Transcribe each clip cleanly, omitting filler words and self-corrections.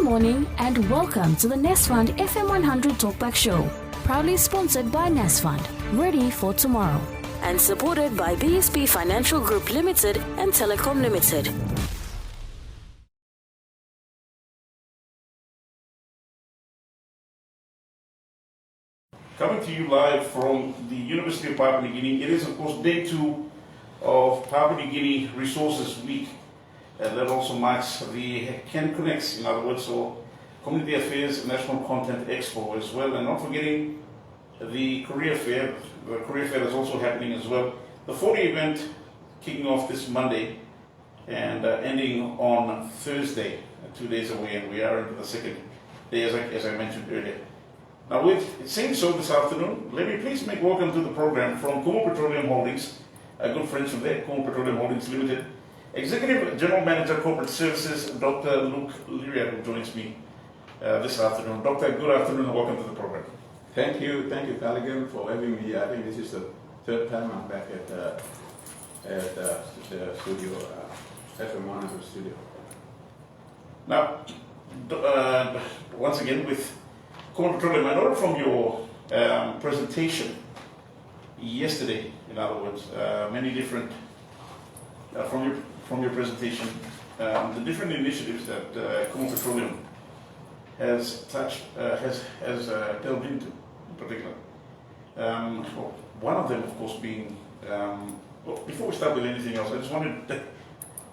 morning and welcome to the NestFund FM100 Talkback Show, proudly sponsored by NestFund, ready for tomorrow, and supported by BSP Financial Group Limited and Telecom Limited. Coming to you live from the University of Papua New Guinea, it is of course day 2 of Papua New Guinea Resources Week, and that also marks the Ken Connects, in other words, so Community Affairs National Content Expo as well, and not forgetting the Career Fair. The Career Fair is also happening as well. The 40 event kicking off this Monday and ending on Thursday, 2 days away, and we are into the second day as I mentioned earlier. Now, with saying so this afternoon, let me please make welcome to the program from Kumul Petroleum Holdings, good friends from there, Kumul Petroleum Holdings Limited, Executive General Manager Corporate Services, Dr. Liria, who joins me this afternoon. Doctor, good afternoon and welcome to the program. Thank you, Cullighan, for having me. I think this is the third time I'm back at the studio, FM100 studio. Now, once again with Kumul Petroleum, I know from your presentation yesterday, in other words, many different, from your presentation, the different initiatives that Kumul Petroleum has touched, has delved into in particular. One of them, of course, being, well, before we start with anything else, I just wanted to,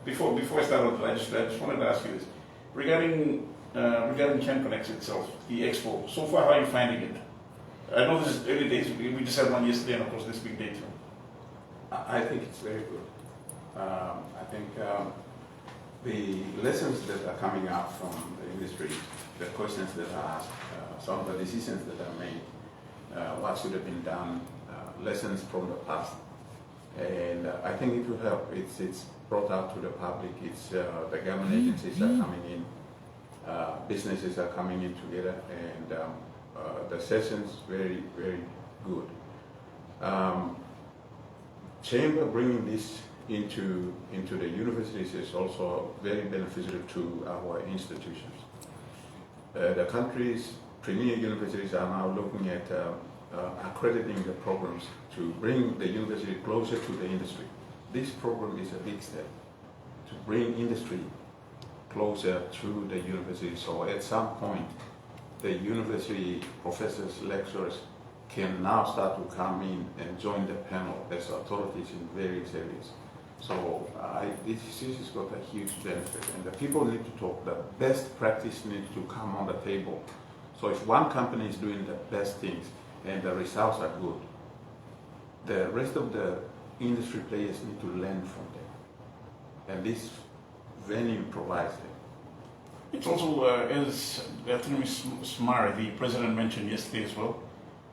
before I start with, I just wanted to ask you this. Regarding Ken Connects itself, the expo, so far how are you finding it? I know this is early days, we just had one yesterday and of course this big day too. I think it's very good. I think the lessons that are coming out from the industry, the questions that are asked, some of the decisions that are made, what should have been done, lessons from the past. And I think it will help. It's brought out to the public. It's the government agencies are coming in, businesses are coming in together, and the session's very, very good. Chamber bringing this into the universities is also very beneficial to our institutions. The country's premier universities are now looking at accrediting the programs to bring the university closer to the industry. This program is a big step to bring industry closer to the university. So at some point, the university professors, lecturers can now start to come in and join the panel as authorities in various areas. So this has got a huge benefit, and the people need to talk. The best practice needs to come on the table. So if one company is doing the best things and the results are good, the rest of the industry players need to learn from them. And this venue provides them. It's also, as Smar, the president, mentioned yesterday as well,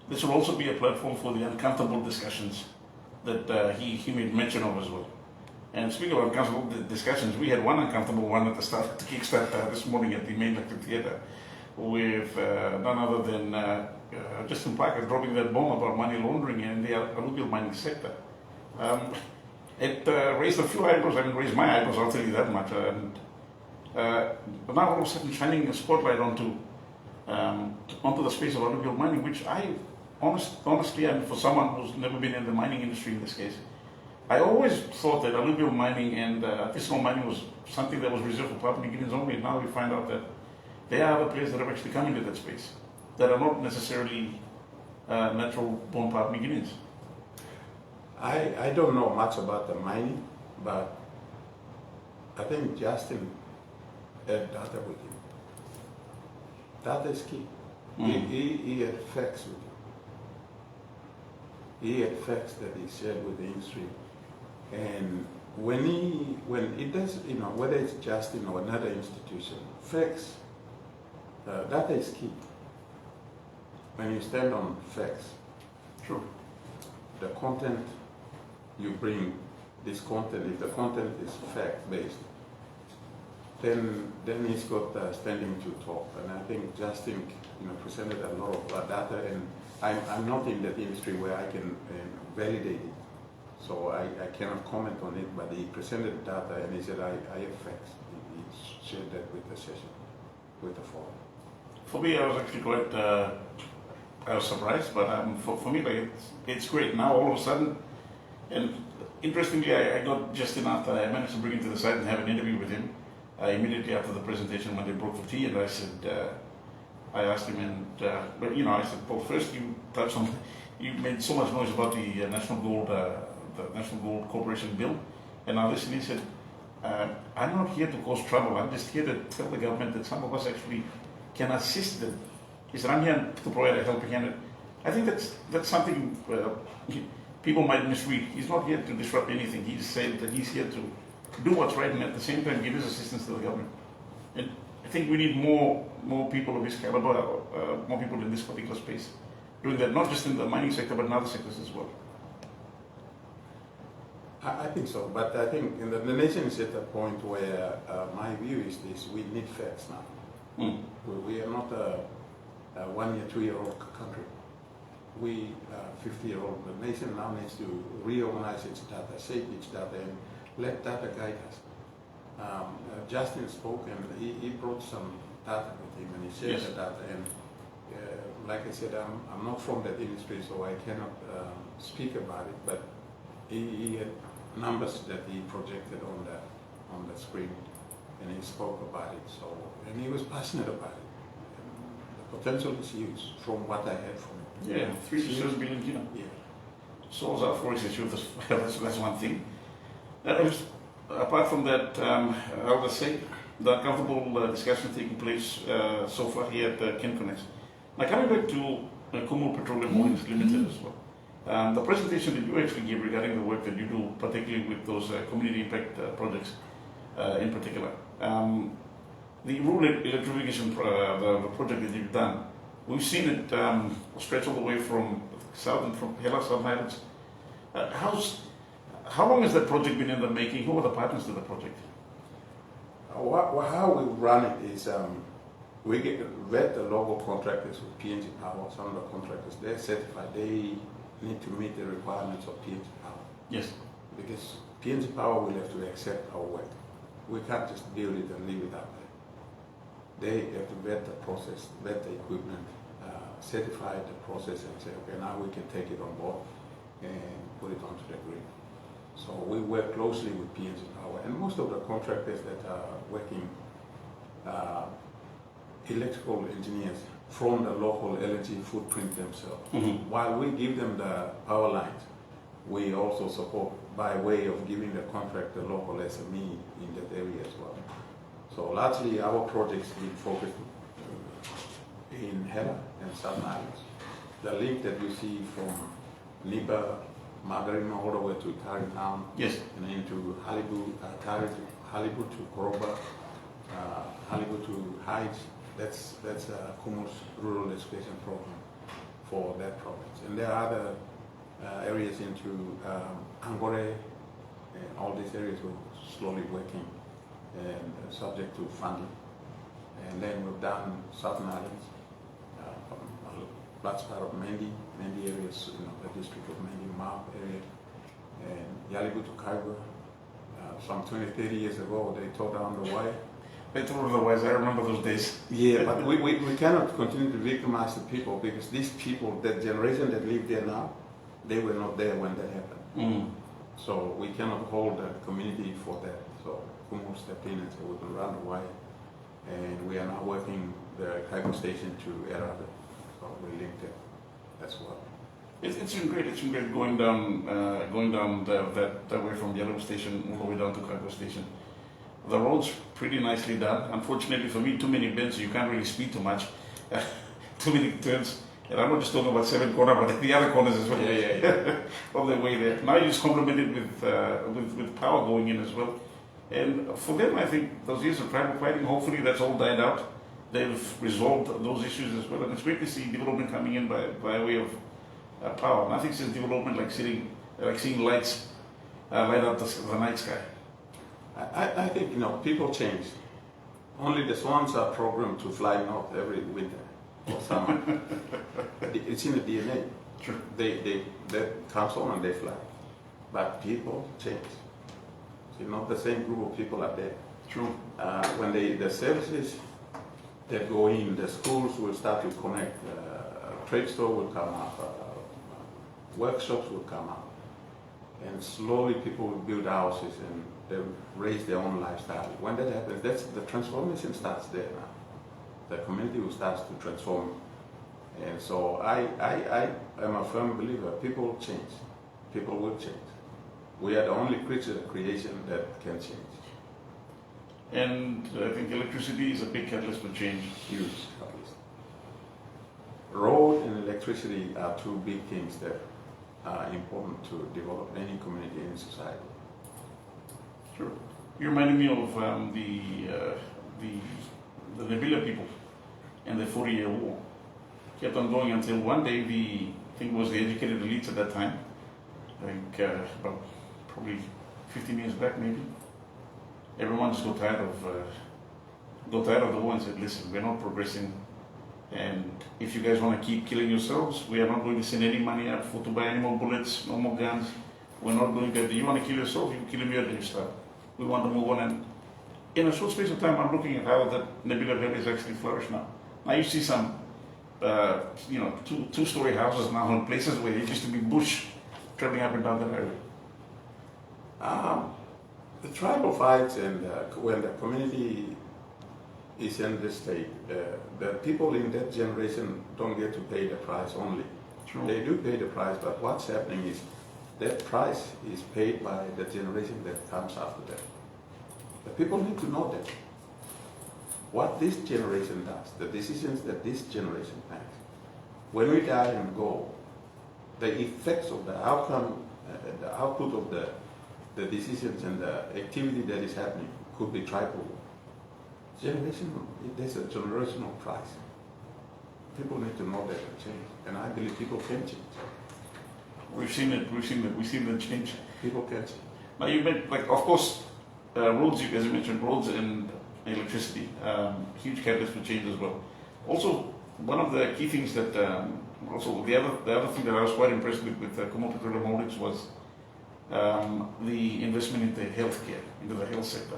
this will also be a platform for the uncomfortable discussions that he made mention of as well. And speaking of uncomfortable discussions, we had one uncomfortable one at the start, to kickstart this morning at the main lecture theatre, with none other than Justin Parker dropping that bomb about money laundering in the alluvial mining sector. It raised a few eyebrows. I didn't raise my eyebrows, I'll tell you that much. But now all of a sudden shining a spotlight onto the space of alluvial mining, which I honestly, and for someone who's never been in the mining industry in this case, I always thought that alluvial mining and artisanal mining was something that was reserved for Papua New Guineans only. And now we find out that there are other players that have actually come into that space that are not necessarily natural-born Papua New Guineans. I don't know much about the mining, but I think Justin had data with him. Data is key. He had facts with him. He had facts that he shared with the industry. And when it does, whether it's Justin or another institution, facts, data is key. When you stand on facts, sure, the content you bring, this content, if the content is fact-based, then he's got standing to talk. And I think Justin, presented a lot of data, and I'm not in that industry where I can validate it. So I cannot comment on it, but he presented data and he said, I have facts. He shared that with the session. with the fall. For me, I was actually quite, I was surprised, but for me, like, it's great. Now, all of a sudden, and interestingly, I got Justin after I managed to bring him to the site and have an interview with him immediately after the presentation when they broke for tea, and I said, I asked him, and but you know, I said, well, first you touched on, you made so much noise about the National Gold Corporation bill, and now listen, he said, I'm not here to cause trouble. I'm just here to tell the government that some of us actually can assist them. He said, I'm here to provide a helping hand. I think that's something people might misread. He's not here to disrupt anything. He's said that he's here to do what's right and at the same time give his assistance to the government. And I think we need more people of his caliber, more people in this particular space doing that, not just in the mining sector, but in other sectors as well. I think so, but I think the nation is at a point where my view is this: we need facts now. We are not a 1 year, 2 year old country. We 50-year-old. The nation now needs to reorganize its data, shape its data, and let data guide us. Justin spoke and he brought some data with him and he shared the data. And like I said, I'm not from that industry, so I cannot speak about it. But he had numbers that he projected on the screen, and he spoke about it. So, and he was passionate about it. The potential is huge from what I heard from him. Yeah, 3 to 7 billion kilo. Yeah. Souls out for issue. That's one thing. Apart from that, I would say the uncomfortable discussion taking place so far here at KenConnect. Now coming back to Kumul Petroleum Holdings Limited as well. The presentation that you actually gave regarding the work that you do, particularly with those community impact projects in particular. The rural electrification the project that you've done, we've seen it stretch all the way from south and from Hela, South Highlands. How long has that project been in the making? Who are the partners to the project? How we run it is we vet the local contractors with PNG Power. Some of the contractors, they're certified. They need to meet the requirements of PNG Power. Yes. Because PNG Power will have to accept our work. We can't just build it and leave it out there. They have to vet the process, vet the equipment, certify the process and say, okay, now we can take it on board and put it onto the grid. So we work closely with PNG Power, and most of the contractors that are working electrical engineers from the local LNG footprint themselves. While we give them the power lines, we also support by way of giving the contract the local SME in that area as well. So largely our projects will focus in Hela and Southern Islands. The link that you see from Niba, Magarima all the way to Tarrytown, and into Halibu to Koroba, Halibu to Heights. That's Kumul's rural education program for that province. And there are other areas into Angore, and all these areas we're slowly working and subject to funding. And then we've done Southern Islands, large part of Mendi areas, the district of Mendi, Mab area, and Yalibu to Kaiwa. Some 20, 30 years ago, they tore down the wire. They tore the wires, I remember those days. Yeah, but we cannot continue to victimize the people, because these people, that generation that live there now, they were not there when that happened. So we cannot hold the community for that. So Kumul stepped in and said, we can run the wire. And we are now working the Kaiwa station to Erada. So we linked it as well. It's been great. It's been great going down that way from Yellow Station all the way down to Kaiwa Station. The road's pretty nicely done. Unfortunately for me, too many bends, so you can't really speed too much. Too many turns. And I'm not just talking about 7 corner, but the other corners as well. All the way there. Now you just complement it with power going in as well. And for them, I think those years of tribal fighting, hopefully that's all died out. They've resolved those issues as well. And it's great to see development coming in by way of power. Nothing says development like seeing lights light up the night sky. I think, people change. Only the swans are programmed to fly north every winter or summer. It's in the DNA. True. They comes on and they fly. But people change. Not the same group of people are there. True. When the services that go in. The schools will start to connect. Trade store will come up. Workshops will come up. And slowly people will build houses and they raise their own lifestyle. When that happens, the transformation starts there now. The community will start to transform. And so I am a firm believer, people change. People will change. We are the only creature of creation that can change. And I think electricity is a big catalyst for change. Huge catalyst. Road and electricity are two big things that are important to develop any community in society. Sure. You reminded me of the Nebula people and the 40-year war. Kept on going until one day I think it was the educated elites at that time, I think about probably 15 years back maybe, everyone just got tired of the war and said, listen, we're not progressing, and if you guys want to keep killing yourselves, we are not going to send any money out to buy any more bullets, no more guns. We're not going to, you want to kill yourself, you kill immediately you start. We want to move on, and in a short space of time, I'm looking at how that Nebula Valley is actually flourished now. Now you see some, two-story houses now in places where it used to be bush, traveling up and down that area. The tribal fights and when the community is in the state, the people in that generation don't get to pay the price only. True. They do pay the price, but what's happening is that price is paid by the generation that comes after them. The people need to know that. What this generation does, the decisions that this generation makes, when we die and go, the effects of the outcome, the output of the decisions and the activity that is happening could be tribal. There's a generational price. People need to know that and change, and I believe people can change. We've seen the change. People can change. Now you meant, like, of course, roads, as you mentioned, roads and electricity, huge catalyst for change as well. Also, one of the key things that, also the other thing that I was quite impressed with Kumul Petroleum Holdings was the investment into healthcare, into the health sector.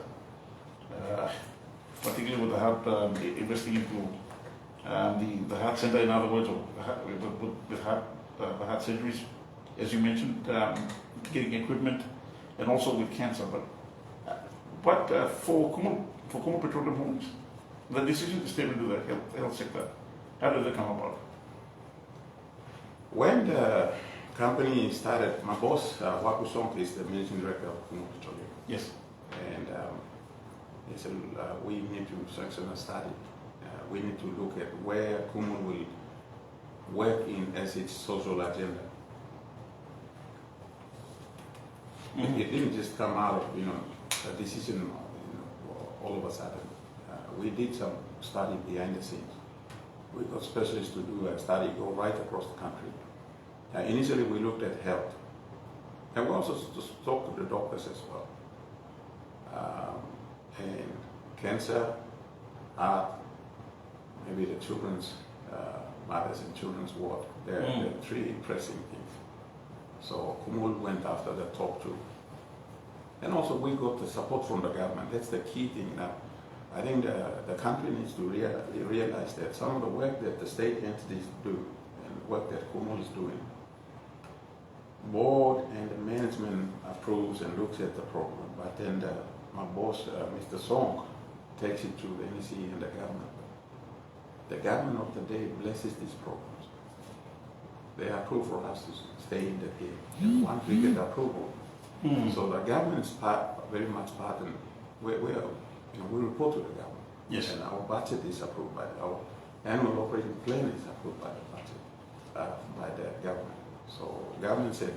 Particularly with the heart, investing into the heart center, in other words, or with heart surgeries, as you mentioned, getting equipment, and also with cancer. But for Kumul Petroleum Holdings, the decision to step into the health sector, how did that come about? When the company started, my boss, Waku Sonk, is the managing director of Kumul Petroleum. Yes. And he said, we need to sanction a study. We need to look at where Kumul will work in as its social agenda. Mm-hmm. It didn't just come out of a decision all of a sudden. We did some study behind the scenes. We got specialists to do a study, go right across the country. Initially, we looked at health, and we also talked to the doctors as well. And cancer, heart, maybe the children's mothers and children's ward. They're three pressing things. So Kumul went after the top two. And also we got the support from the government. That's the key thing now. I think the country needs to realize that some of the work that the state entities do and work that Kumul is doing, board and the management approves and looks at the program, but then my boss, Mr. Song, takes it to the NEC and the government. The government of the day blesses these programs. They approve for us to stay in the game. And once we get approval, so the government is very much part, and we report to the government. Yes. And our budget is approved our annual operating plan is approved by the budget, by the government. So government said,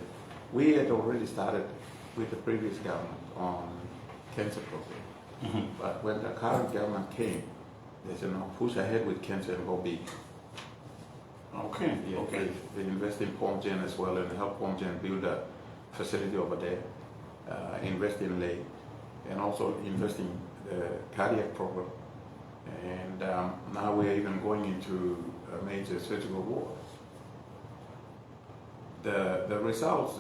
we had already started with the previous government on cancer program. Mm-hmm. But when the current government came, they said, no, push ahead with cancer and go big. Okay. Yeah, okay. They invest in PNG as well and help PNG build a facility over there, invest in lay, and also invest in the cardiac program. And now we're even going into a major surgical ward. The results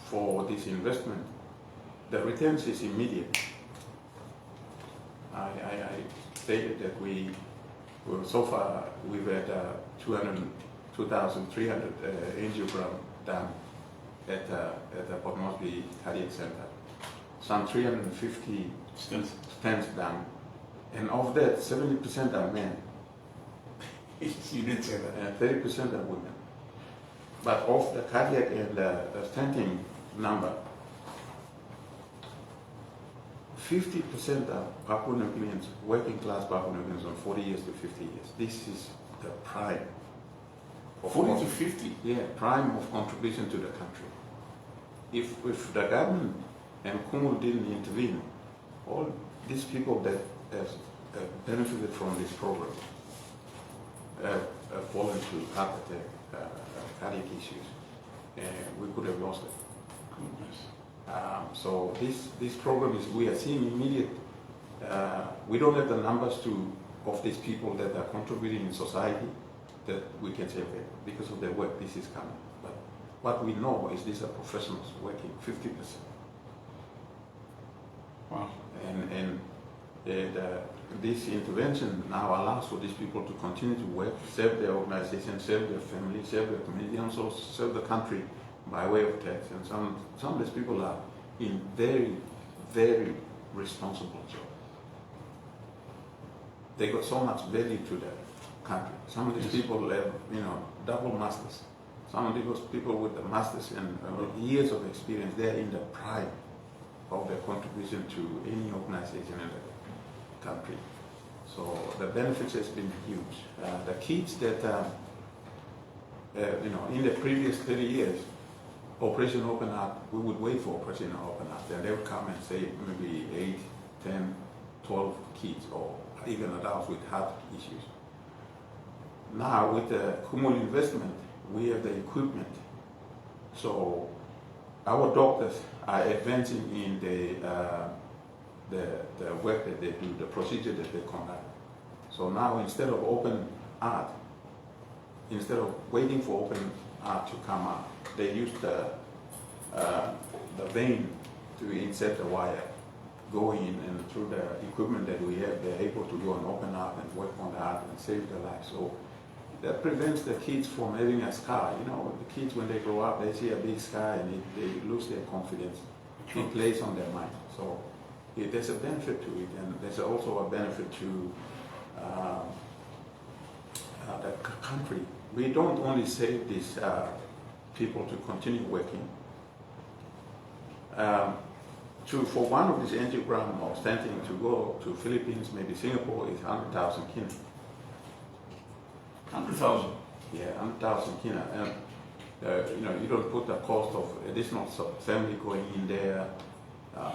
for this investment, the returns is immediate. I stated that we Well, so far, we've had 2,300 angiogram done at the Port Moresby Cardiac Center. Some 350 stents done. And of that, 70% are men. You did say that. And 30% are women. But of the cardiac and the stenting number, 50% are Papua New Guineans, working class Papua New Guineans on 40 years to 50 years. This is the prime. 40 to 50? Yeah, prime of contribution to the country. If the government and Kumul didn't intervene, all these people that have benefited from this program have fallen to heart attack, cardiac issues, and we could have lost it. Goodness. So this program is, we are seeing immediate, we don't have the numbers of these people that are contributing in society that we can say, okay, because of their work, this is coming. But what we know is these are professionals working 50%. Wow. And this intervention now allows for these people to continue to work, serve their organization, serve their family, serve their community, and also serve the country by way of tax. And some of these people are in very, very responsible jobs. They got so much value to the country. Some of these people have, double masters. Some of these people with the masters and years of experience, they're in the prime of their contribution to any organization in the country. So the benefits has been huge. The kids that, in the previous 30 years, Operation Open Heart, we would wait for Operation Open Heart, and they would come and say maybe 8, 10, 12 kids, or even adults with heart issues. Now with the Kumul investment, we have the equipment. So our doctors are advancing in the work that they do, the procedure that they conduct. So now instead of open heart, instead of waiting for open heart to come out, they use the vein to insert the wire, go in, and through the equipment that we have, they're able to go and open up and work on the heart and save their life. So that prevents the kids from having a scar. The kids, when they grow up, they see a big scar and they lose their confidence. It plays on their mind. So there's a benefit to it, and there's also a benefit to the country. We don't only save these people to continue working. For one of these angiogram or stenting to go to Philippines, maybe Singapore, is 100,000 kina. 100,000? Yeah, 100,000 kina. And you don't put the cost of additional family going in there,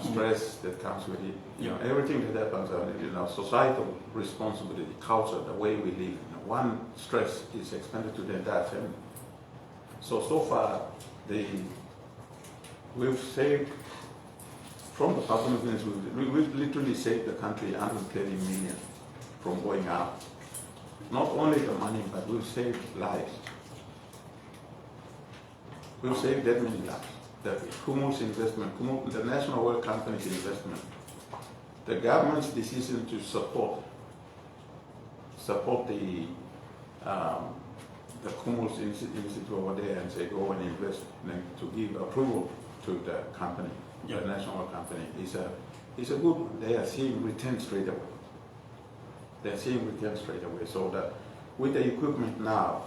stress that comes with it. Everything that happens, societal responsibility, culture, the way we live. One stress is expended to the entire family. So far, we've saved, from the Papua New Guineans, we've literally saved the country 130 million from going out. Not only the money, but we've saved lives. We've saved that many lives. The Kumul's investment, the National Oil Company's investment, the government's decision to support the Kumul's initiative over there and say go and invest, and to give approval to the company, the National Oil Company, is a good one. They are seeing returns straight away. They're seeing returns straight away. So with the equipment now,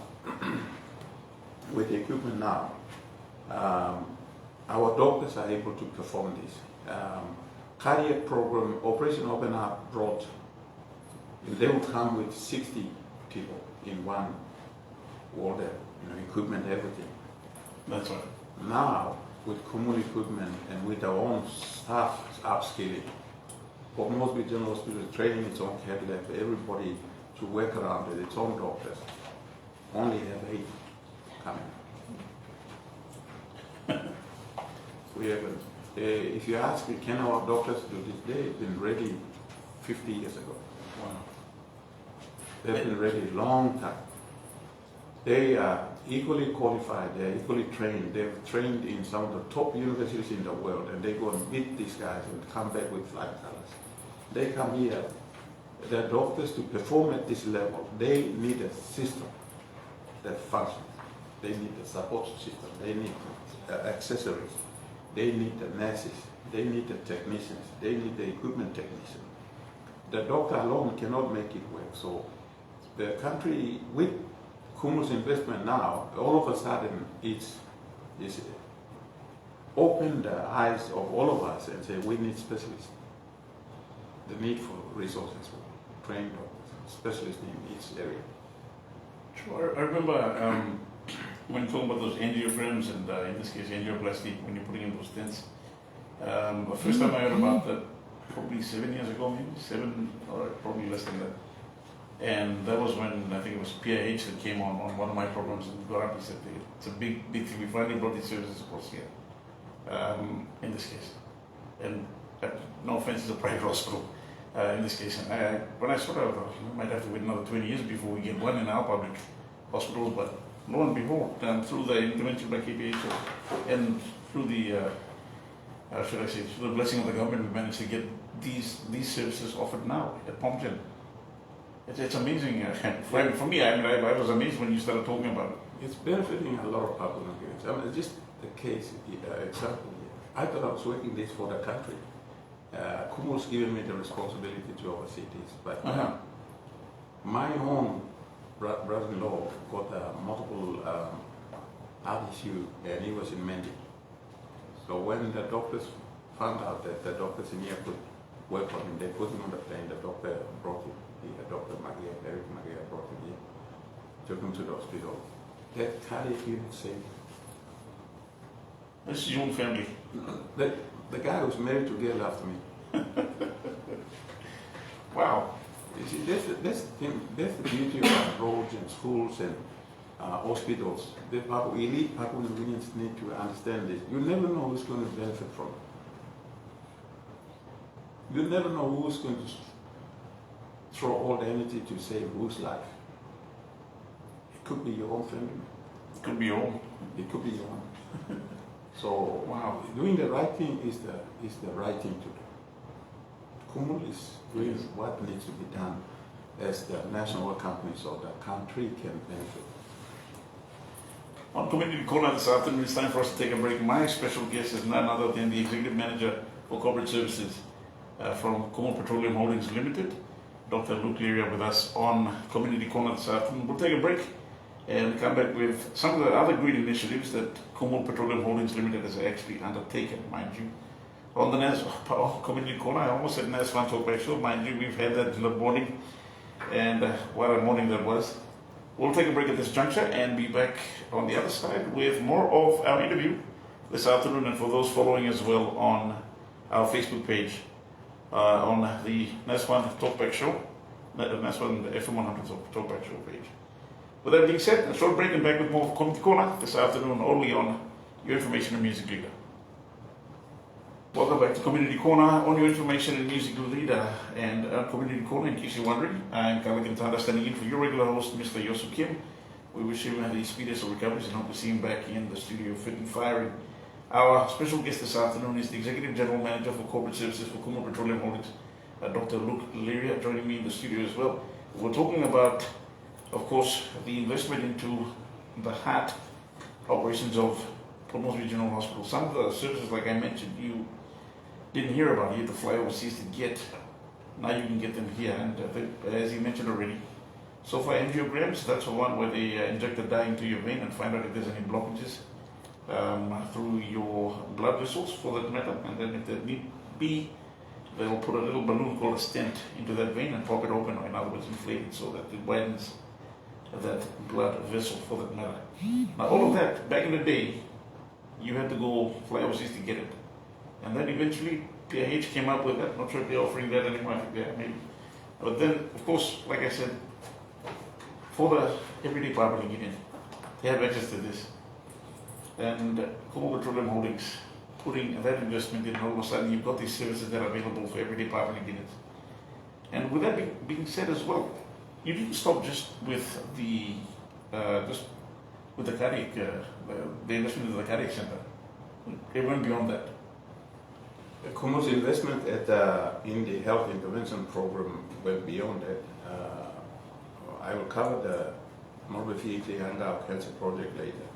our doctors are able to perform this. Cardiac program, Operation Open Heart brought, they would come with 60 people in one ward, equipment, everything. That's right. Now, with Kumul equipment and with our own staff upskilling, Port Moresby General Hospital training its own cath lab, everybody to work around it, its own doctors, only have 8 coming. We haven't. If you ask me, can our doctors do this? They've been ready 50 years ago. Wow. They've been ready a long time. They are equally qualified, they're equally trained. They've trained in some of the top universities in the world, and they go and meet these guys and come back with flying colors. They come here the doctors to perform at this level, they need a system that functions. They need a support system. They need accessories. They need the nurses. They need the technicians. They need the equipment technician. The doctor alone cannot make it work. So the country, with Kumul's investment now, all of a sudden it's opened the eyes of all of us and say we need specialists. The need for resources, trained doctors, specialists in each area. Sure. I remember when talking about those angiograms and in this case angioplasty, when you're putting in those stents. The first time I heard about that, probably 7 years ago, maybe 7 or probably less than that. And that was when I think it was PNG that came on one of my programs and got up and said, it's a big thing. We finally brought these services across here, in this case. And no offense, it's a private hospital in this case. And when I saw that, I thought, we might have to wait another 20 years before we get one in our public hospitals. But lo and behold, through the intervention by KPHL and through the, through the blessing of the government, we managed to get these services offered now at Pomgen. It's amazing. For me, I was amazed when you started talking about it. It's benefiting a lot of Papua New Guineans. I mean, just the case example here. I thought I was working this for the country. Kumul's given me the responsibility to oversee this, but my own brother-in-law got multiple heart issue, and he was in Mendi. So when the doctors found out that the doctors in here could work on him, they put him on the plane. The doctor brought him. Dr. Magia, Eric Magia brought him here, took him to the hospital. That cardiac unit saved him. This is your own family. The guy was married to a girl after me. Wow. You see, that's the beauty of roads and schools and hospitals. The elite Papua New Guineans need to understand this. You never know who's going to benefit from it. You never know who's going to throw all the energy to save whose life. It could be your own family. It could be your own. It could be your own. So wow, doing the right thing is the right thing to do. Kumul is doing what needs to be done as the national company so the country can benefit. On Community Corner this afternoon, it's time for us to take a break. My special guest is none other than the Executive Manager for Corporate Services from Kumul Petroleum Holdings Limited, Dr. Liria, with us on Community Corner this afternoon. We'll take a break and come back with some of the other green initiatives that Kumul Petroleum Holdings Limited has actually undertaken, mind you. On the Community Corner, I almost said NASFund Talk Show, mind you, we've had that in the morning, and what a morning that was. We'll take a break at this juncture and be back on the other side with more of our interview this afternoon, and for those following as well on our Facebook page, on the NASFund Talkback Show, NASFund FM100 Talkback Show page. With that being said, a short break and back with more of Community Corner this afternoon, only on your information and music leader. Welcome back to Community Corner on your information and music leader. And Community Corner, in case you're wondering, I'm Cullighan Tanda, standing in for your regular host, Mr. Yosu Kim. We wish him the speediest of recoveries and hope to see him back in the studio fit and firing. Our special guest this afternoon is the Executive General Manager for Corporate Services for Kumul Petroleum Holdings, Dr. Liria, joining me in the studio as well. We're talking about, of course, the investment into the heart operations of Promo's Regional Hospital. Some of the services, like I mentioned, you didn't hear about. You had to fly overseas to get. Now you can get them here. And as you mentioned already, so for angiograms, that's the one where they inject the dye into your vein and find out if there's any blockages through your blood vessels, for that matter. And then if there need be, they'll put a little balloon called a stent into that vein and pop it open, or in other words, inflate it so that it widens that blood vessel, for that matter. Now all of that, back in the day, you had to go fly overseas to get it. And then eventually PNG came up with that. Not sure if they're offering that anymore, I think they are, maybe. But then, of course, like I said, for the everyday Papua New Guinean, they have access to this. And Kumul Petroleum Holdings putting that investment in, all of a sudden you've got these services that are available for everyday Papua New Guineans. And with that being said as well, you didn't stop just with the cardiac, the investment in the cardiac center. It went beyond that. Kumul's investment in the health intervention program went beyond that. I will cover the Morbidity and Cancer Project later.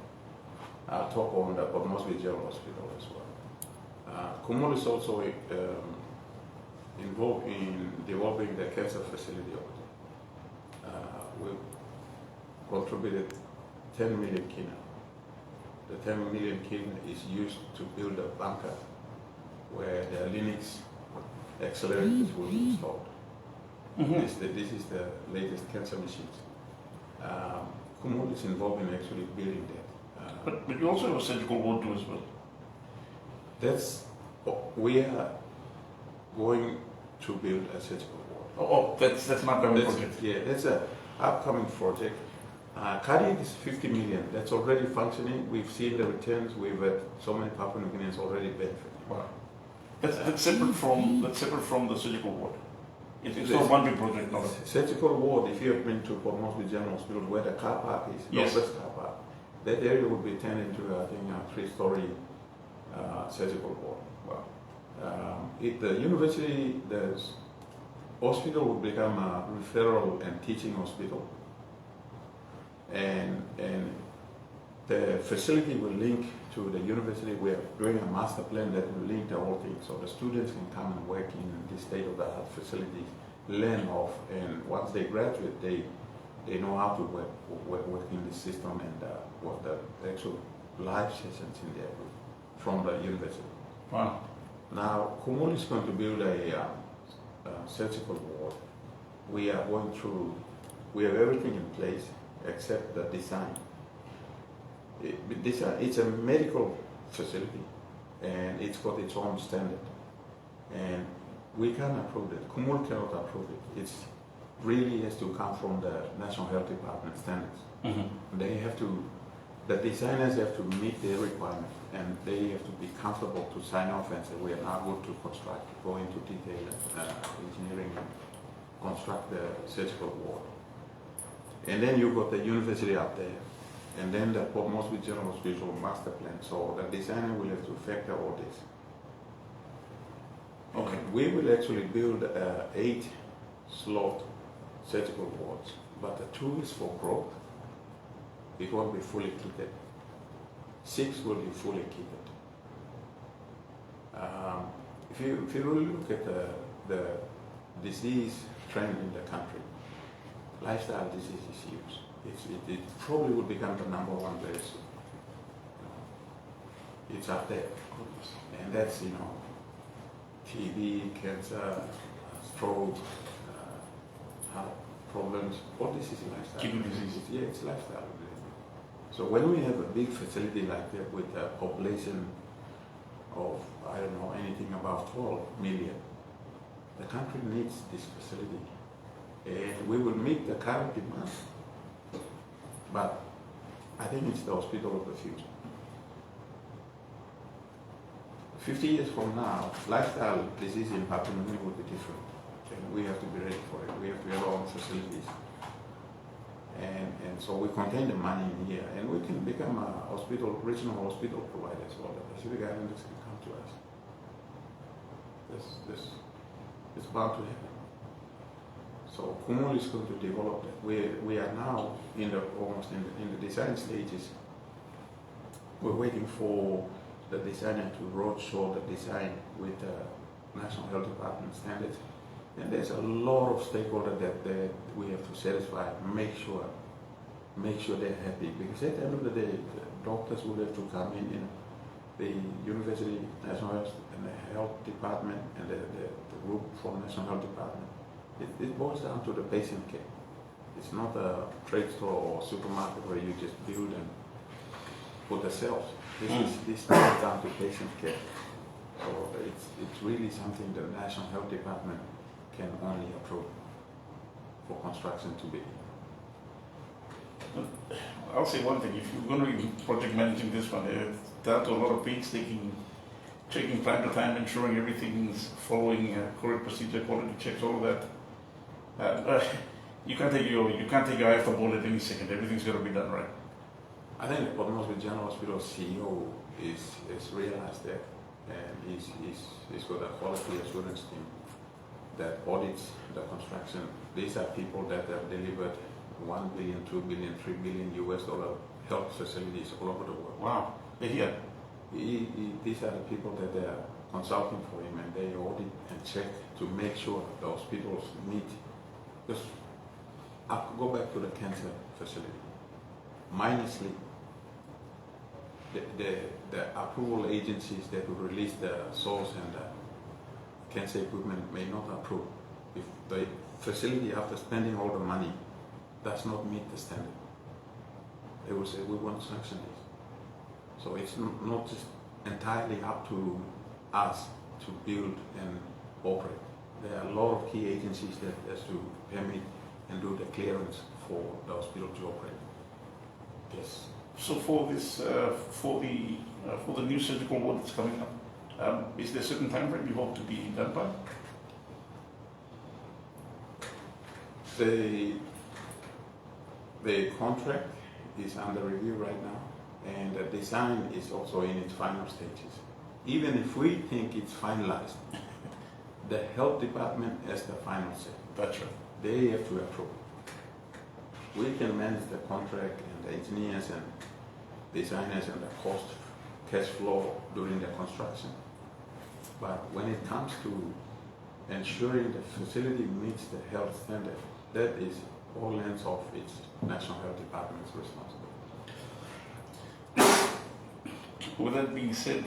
I'll talk on the Port Moresby General Hospital as well. Kumul is also involved in developing the cancer facility over there. We've contributed 10 million kina. The 10 million kina is used to build a bunker where the Linux accelerators will be installed. This is the latest cancer machines. Kumul is involved in actually building that. But you also have a surgical ward too as well. We are going to build a surgical ward. That's an upcoming project. Yeah, that's an upcoming project. Cardiac is 50 million. That's already functioning. We've seen the returns. We've had so many Papua New Guineans already benefiting. Wow. That's separate from the surgical ward. It's not one big project, no. Surgical ward, if you have been to Port Moresby General Hospital where the car park is, yes. Northwest car park, that area would be turned into, I think, a 3-story surgical ward. Wow. The university, the hospital would become a referral and teaching hospital. And the facility will link to the university. We are doing a master plan that will link the whole thing, so the students can come and work in the state-of-the-art facilities, learn off, and once they graduate, they know how to work in the system and what the actual live sessions in there from the university. Wow. Now, Kumul is going to build a surgical ward. We are going through. We have everything in place except the design. It's a medical facility and it's got its own standard, and we can approve it. Kumul cannot approve it. It really has to come from the National Health Department standards. They have to, the designers have to meet their requirement, and they have to be comfortable to sign off and say we are now going to construct, go into detail engineering and construct the surgical ward. And then you've got the university up there, and then the Port Moresby General Hospital master plan. So the designer will have to factor all this. Okay. We will actually build 8 slot surgical wards, but the 2 is for growth. It won't be fully kitted. 6 will be fully kitted. If you really look at the disease trend in the country, lifestyle disease is huge. It probably will become the number 1 very soon. It's up there. And that's, TB, cancer, stroke, heart problems, all this is lifestyle. Kidney disease. Yeah, it's lifestyle. So when we have a big facility like that with a population of, I don't know, anything above 12 million, the country needs this facility. And we will meet the current demand. But I think it's the hospital of the future. 50 years from now, lifestyle disease in Papua New Guinea will be different. And we have to be ready for it. We have to have our own facilities. And so we contain the money in here, and we can become a regional hospital provider as well. The Pacific Islanders can come to us. It's bound to happen. So Kumul is going to develop that. We are now almost in the design stages. We're waiting for the designer to roadshow the design with the National Health Department standards. And there's a lot of stakeholders that we have to satisfy, make sure they're happy. Because at the end of the day, the doctors will have to come in, the university, National Health, and the Health Department, and the group from National Health Department. It boils down to the patient care. It's not a trade store or supermarket where you just build and put the shelves. This boils down to patient care. So it's really something the National Health Department can only approve for construction to be. I'll say one thing: if you're going to be project managing this one, it's down to a lot of painstaking, checking time to time, ensuring everything's following correct procedure, quality checks, all of that. You can't take your eye off the ball at any second. Everything's got to be done right. I think the Port Moresby General Hospital CEO is realized that, and he's got a quality assurance team that audits the construction. These are people that have delivered $1 billion, $2 billion, $3 billion US dollar health facilities all over the world. Wow, they're here. These are the people that they are consulting for him, and they audit and check to make sure the hospitals meet. Because I could go back to the cancer facility. Minusly, the approval agencies that will release the source and the cancer equipment may not approve. If the facility, after spending all the money, does not meet the standard, they will say, we want to sanction this. So it's not just entirely up to us to build and operate. There are a lot of key agencies that has to permit and do the clearance for the hospital to operate. Yes. So for this, for the new surgical ward that's coming up, is there a certain time frame you hope to be done by? The contract is under review right now, and the design is also in its final stages. Even if we think it's finalized, the health department has the final say. That's right. They have to approve. We can manage the contract and the engineers and designers and the cost, cash flow during the construction. But when it comes to ensuring the facility meets the health standard, that is all ends of its National Health Department's responsibility. With that being said,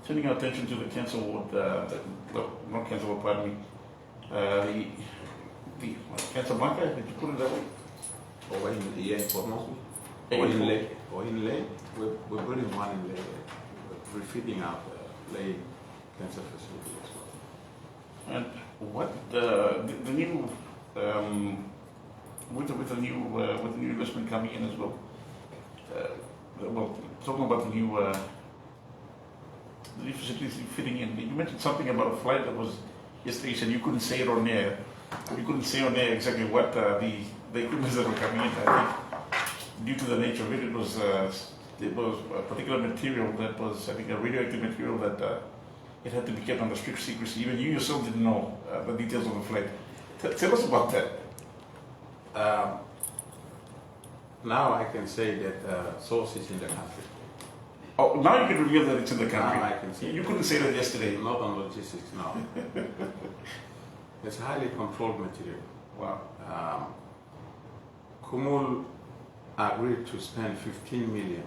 turning our attention to the cancer ward, not cancer ward, pardon me, the Cancer Blanca, did you put it that way? Or in Port Moresby? Or in Ley. We're putting one in Ley. We're refitting out the Ley cancer facility as well. And what the new with the new investment coming in as well. Well, talking about the new facilities fitting in. You mentioned something about a flight that was yesterday. You said you couldn't say it on air. You couldn't say on air exactly what the equipment that were coming in. I think due to the nature of it, it was a particular material that was, I think, a radioactive material that it had to be kept under strict secrecy. Even you yourself didn't know the details of the flight. Tell us about that. Now I can say that source is in the country. Oh, now you can reveal that it's in the country. Now I can say you couldn't say that yesterday. Not on logistics now. It's highly controlled material. Wow. Kumul agreed to spend 15 million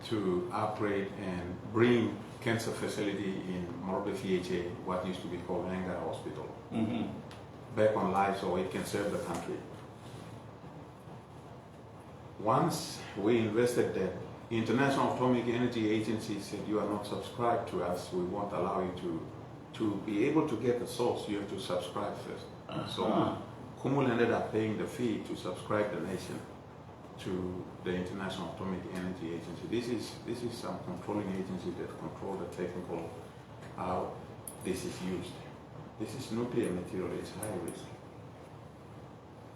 to upgrade and bring cancer facility in Morbe PHA, what used to be called Anga Hospital, back on life so it can serve the country. Once we invested there, International Atomic Energy Agency said, you are not subscribed to us, we won't allow you to be able to get the source, you have to subscribe first. So Kumul ended up paying the fee to subscribe the nation to the International Atomic Energy Agency. This is some controlling agency that control the technical, how this is used. This is nuclear material, it's high risk.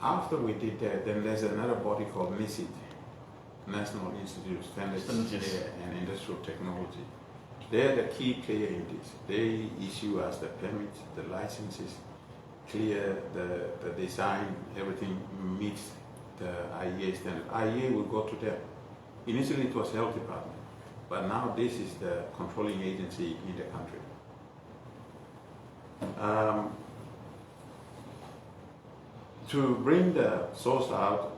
After we did that, then there's another body called NISIT, National Institute of Standards and Industrial Technology. They're the key player in this. They issue us the permits, the licenses, clear the design, everything meets the IEA standard. IEA will go to them. Initially it was Health Department, but now this is the controlling agency in the country. To bring the source out,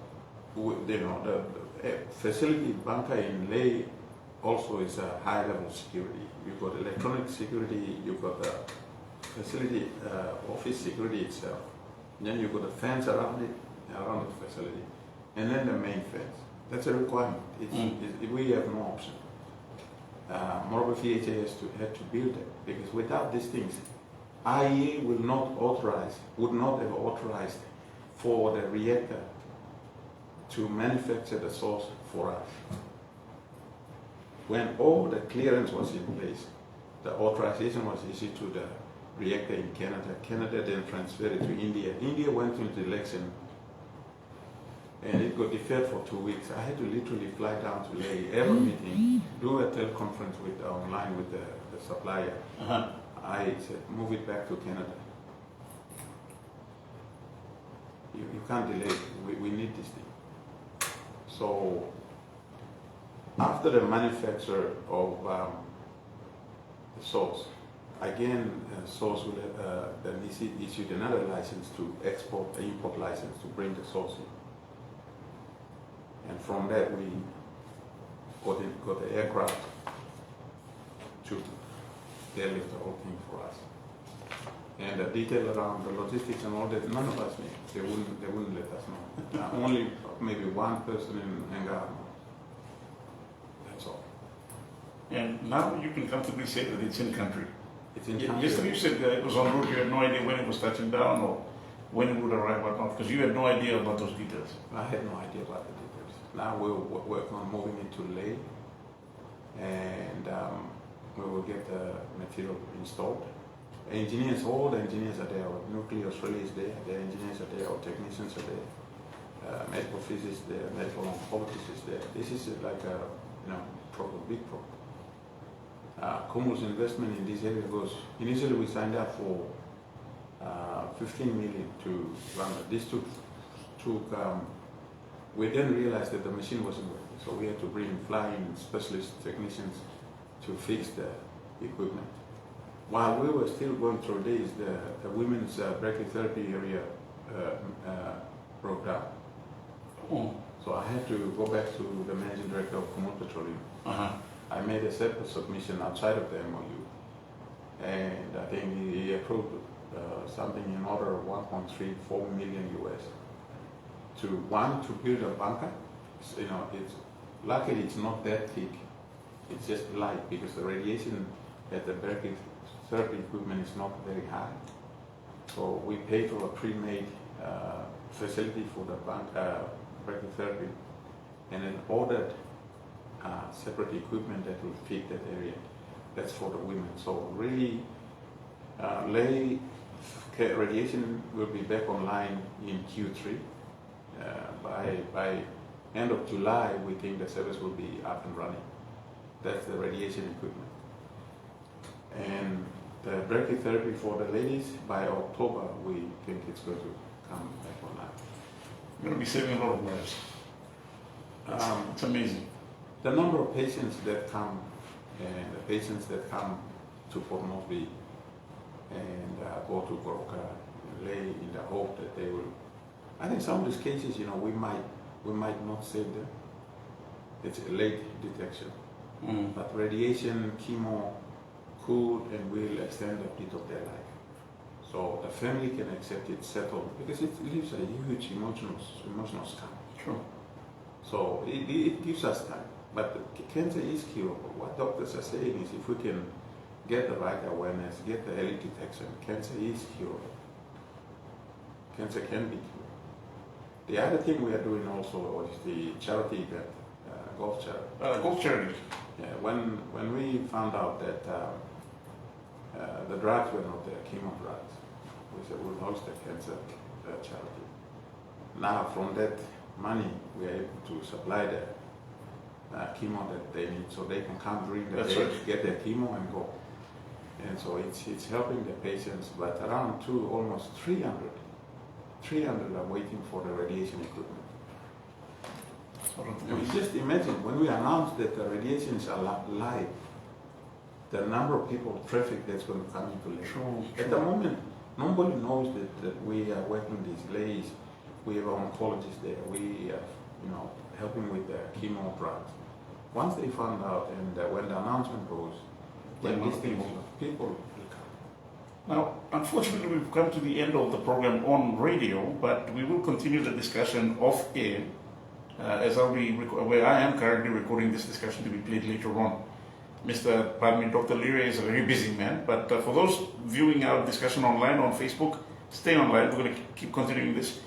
the facility bunker in Ley also is a high level security. You've got electronic security, you've got the facility office security itself. Then you've got a fence around it, around the facility, and then the main fence. That's a requirement. We have no option. Morbe PHA had to build it because without these things, IEA would not have authorized for the reactor to manufacture the source for us. When all the clearance was in place, the authorization was issued to the reactor in Canada. Canada then transferred it to India. India went into election and it got deferred for 2 weeks. I had to literally fly down to Ley, have a meeting, do a teleconference online with the the supplier, I said, move it back to Canada. You can't delay it. We need this thing. So after the manufacture of the sauce, again, sauce will then issued another license to import license to bring the sauce in. And from that we got the aircraft to deadlift the whole thing for us. And the detail around the logistics and all that, none of us knew. They wouldn't let us know. Only maybe one person in Angar. That's all. And now you can comfortably say that it's in country. It's in country. Yesterday you said it was en route. You had no idea when it was touching down or when it would arrive or not, because you had no idea about those details. I had no idea about the details. Now we're working on moving it to Leh, and we will get the material installed. Engineers, all the engineers are there. Our Nuclear Australia is there. The engineers are there. Our technicians are there. Medical physicists there. Medical oncologists is there. This is like a problem, big problem. Kumul's investment in this area goes. Initially, we signed up for 15 million to run it. This took. We then realized that the machine wasn't working, so we had to bring flying specialist technicians to fix the equipment. While we were still going through this, the women's brachytherapy area broke down. Oh. So I had to go back to the managing director of Kumul Petroleum. I made a separate submission outside of the MOU, and I think he approved something in order of 1.34 million US to build a bunker. Luckily it's not that thick. It's just light because the radiation at the brachytherapy equipment is not very high. So we paid for a pre-made facility for the brachytherapy, and then ordered separate equipment that will fit that area. That's for the women. So really, Leh radiation will be back online in Q3. By end of July, we think the service will be up and running. That's the radiation equipment. And the brachytherapy for the ladies, by October, we think it's going to come back online. You're going to be saving a lot of lives. It's amazing. The number of patients that come, and the patients that come to Port Moresby and go to Goroka, Leh, in the hope that they will. I think some of these cases, we might not save them. It's a late detection. But radiation, chemo could and will extend a bit of their life. So the family can accept it, settle, because it leaves a huge emotional scar. Sure. So it gives us time. But cancer is curable. What doctors are saying is if we can get the right awareness, get the early detection, cancer is curable. Cancer can be cured. The other thing we are doing also is the charity event, golf charity. Golf charity. Yeah, when we found out that the drugs were not there, chemo drugs, we said we'll host a cancer charity. Now from that money, we are able to supply the chemo that they need, so they can come during the day, get their chemo and go. And so it's helping the patients, but around almost 300 are waiting for the radiation equipment. Just imagine, when we announced that the radiation is live, the number of people, traffic that's going to come into Leh. True. At the moment, nobody knows that we are working these Lehs. We have oncologists there. We are, helping with the chemo drugs. Once they found out, and when the announcement goes, then these things, people will come. Now, unfortunately, we've come to the end of the program on radio, but we will continue the discussion off air, as where I am currently recording this discussion to be played later on. Dr. Liria is a very busy man, but for those viewing our discussion online on Facebook, stay online. We're going to keep continuing this.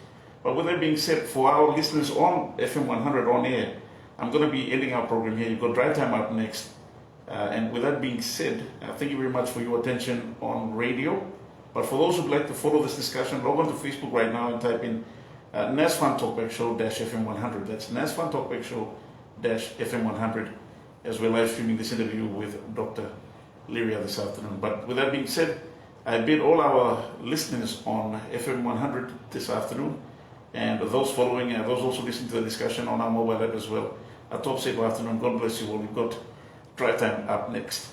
But with that being said, for our listeners on FM100 on air, I'm going to be ending our program here. You've got Drive Time up next. And with that being said, thank you very much for your attention on radio. But for those who'd like to follow this discussion, log on to Facebook right now and type in NASFAN Talkback Show -FM100. That's NASFAN Talkback Show -FM100, as we're live streaming this interview with Dr. Liria this afternoon. But with that being said, I bid all our listeners on FM100 this afternoon, and those following, those also listening to the discussion on our mobile app as well, a top safe afternoon. God bless you all. We've got Drive Time up next.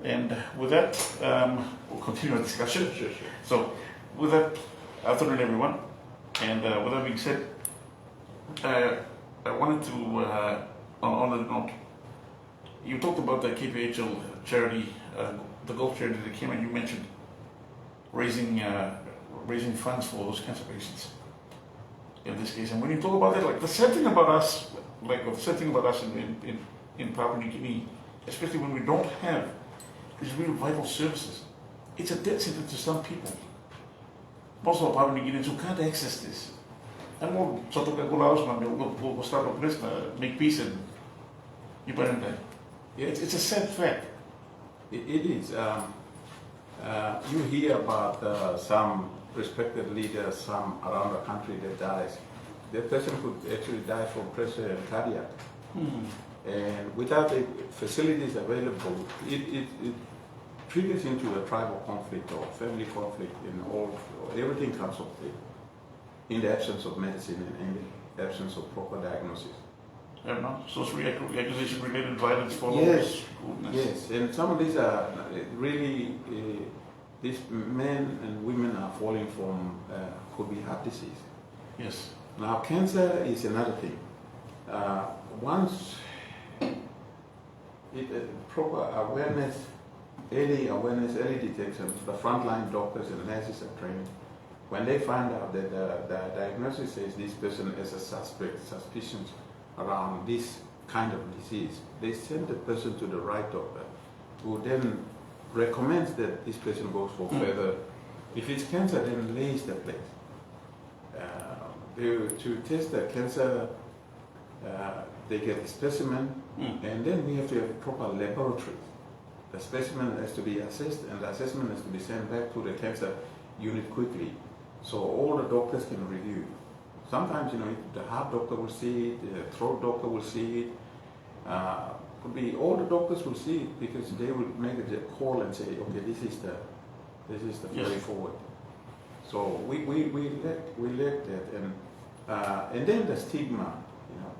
And with that, we'll continue our discussion. Sure. So, with that, afternoon everyone. And with that being said, I wanted to, on a note, you talked about the KPHL charity, the golf charity that came, and you mentioned raising funds for those cancer patients in this case. And when you talk about that, like the sad thing about us, in Papua New Guinea, especially when we don't have these real vital services, it's a death sentence to some people. Most of Papua New Guineans who can't access this. And we'll start a place, make peace and you better than that. It's a sad fact. It is. You hear about some respected leaders, some around the country that dies. The person could actually die from pressure and cardiac. And without the facilities available, it triggers into a tribal conflict or family conflict. Everything comes off in the absence of medicine and in the absence of proper diagnosis. I don't know, social accusation-related violence follows. Yes, yes, and some of these are really, these men and women are falling from, could be heart disease. Yes. Now, cancer is another thing. Once proper awareness, early detection, the frontline doctors and nurses are trained. When they find out that the diagnosis says this person has a suspicions around this kind of disease, they send the person to the right doctor, who then recommends that this person goes for further. If it's cancer, then lays the place. To test the cancer, they get a specimen, and then we have to have proper laboratories. The specimen has to be assessed, and the assessment has to be sent back to the cancer unit quickly, so all the doctors can review. Sometimes, the heart doctor will see it, the throat doctor will see it. Could be all the doctors will see it because they will make a call and say, okay, this is the way forward. So we let that, and then the stigma.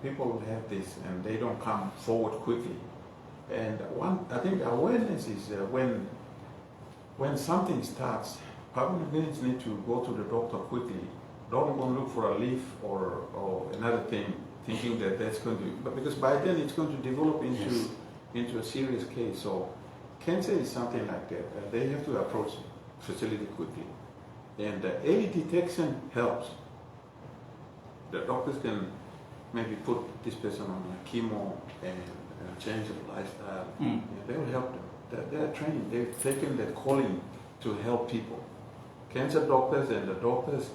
People have this and they don't come forward quickly. And I think awareness is when something starts, public Guineans need to go to the doctor quickly. Don't go look for a leaf or another thing, thinking that that's going to, but because by then it's going to develop into a serious case. So cancer is something like that. They have to approach facility quickly. And early detection helps. The doctors can maybe put this person on a chemo and change of lifestyle. They will help them. They're trained. They've taken that calling to help people. Cancer doctors and the doctors,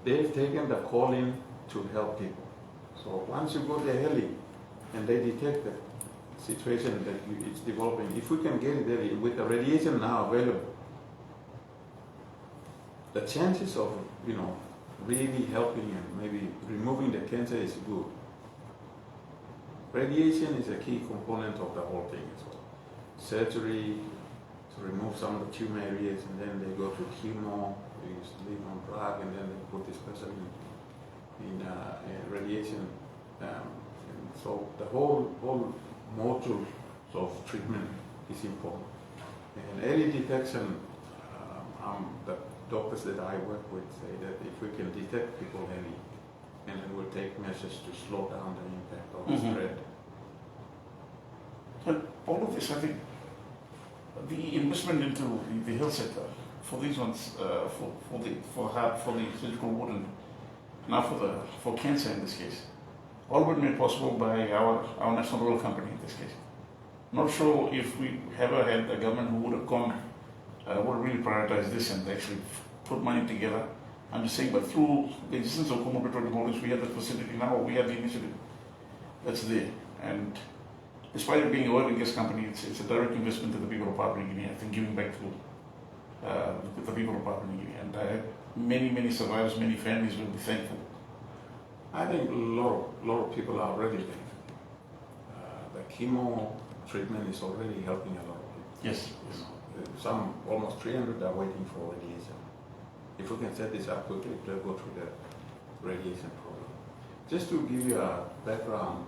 they've taken the calling to help people. So once you go there early and they detect the situation that it's developing, if we can get it early with the radiation now available, the chances of really helping and maybe removing the cancer is good. Radiation is a key component of the whole thing as well. Surgery to remove some of the tumor areas, and then they go to chemo, they leave on drug, and then they put this person in radiation. And so the whole module of treatment is important. And early detection, the doctors that I work with say that if we can detect people early, and then we'll take measures to slow down the impact of the spread. And all of this, I think, the investment into the health sector for these ones, for the surgical ward, and now for cancer in this case, all been made possible by our national oil company in this case. Not sure if we ever had a government who would have really prioritized this and actually put money together. I'm just saying, but through the existence of Kumul Petroleum Holdings, we have the facility now, we have the initiative that's there. And despite it being an oil and gas company, it's a direct investment to the people of Papua New Guinea, I think, giving back to the people of Papua New Guinea. And many survivors, many families will be thankful. I think a lot of people are already benefiting. The chemo treatment is already helping a lot of people. Yes. You know, some almost 300 are waiting for radiation. If we can set this up quickly, they'll go through the radiation program. Just to give you a background,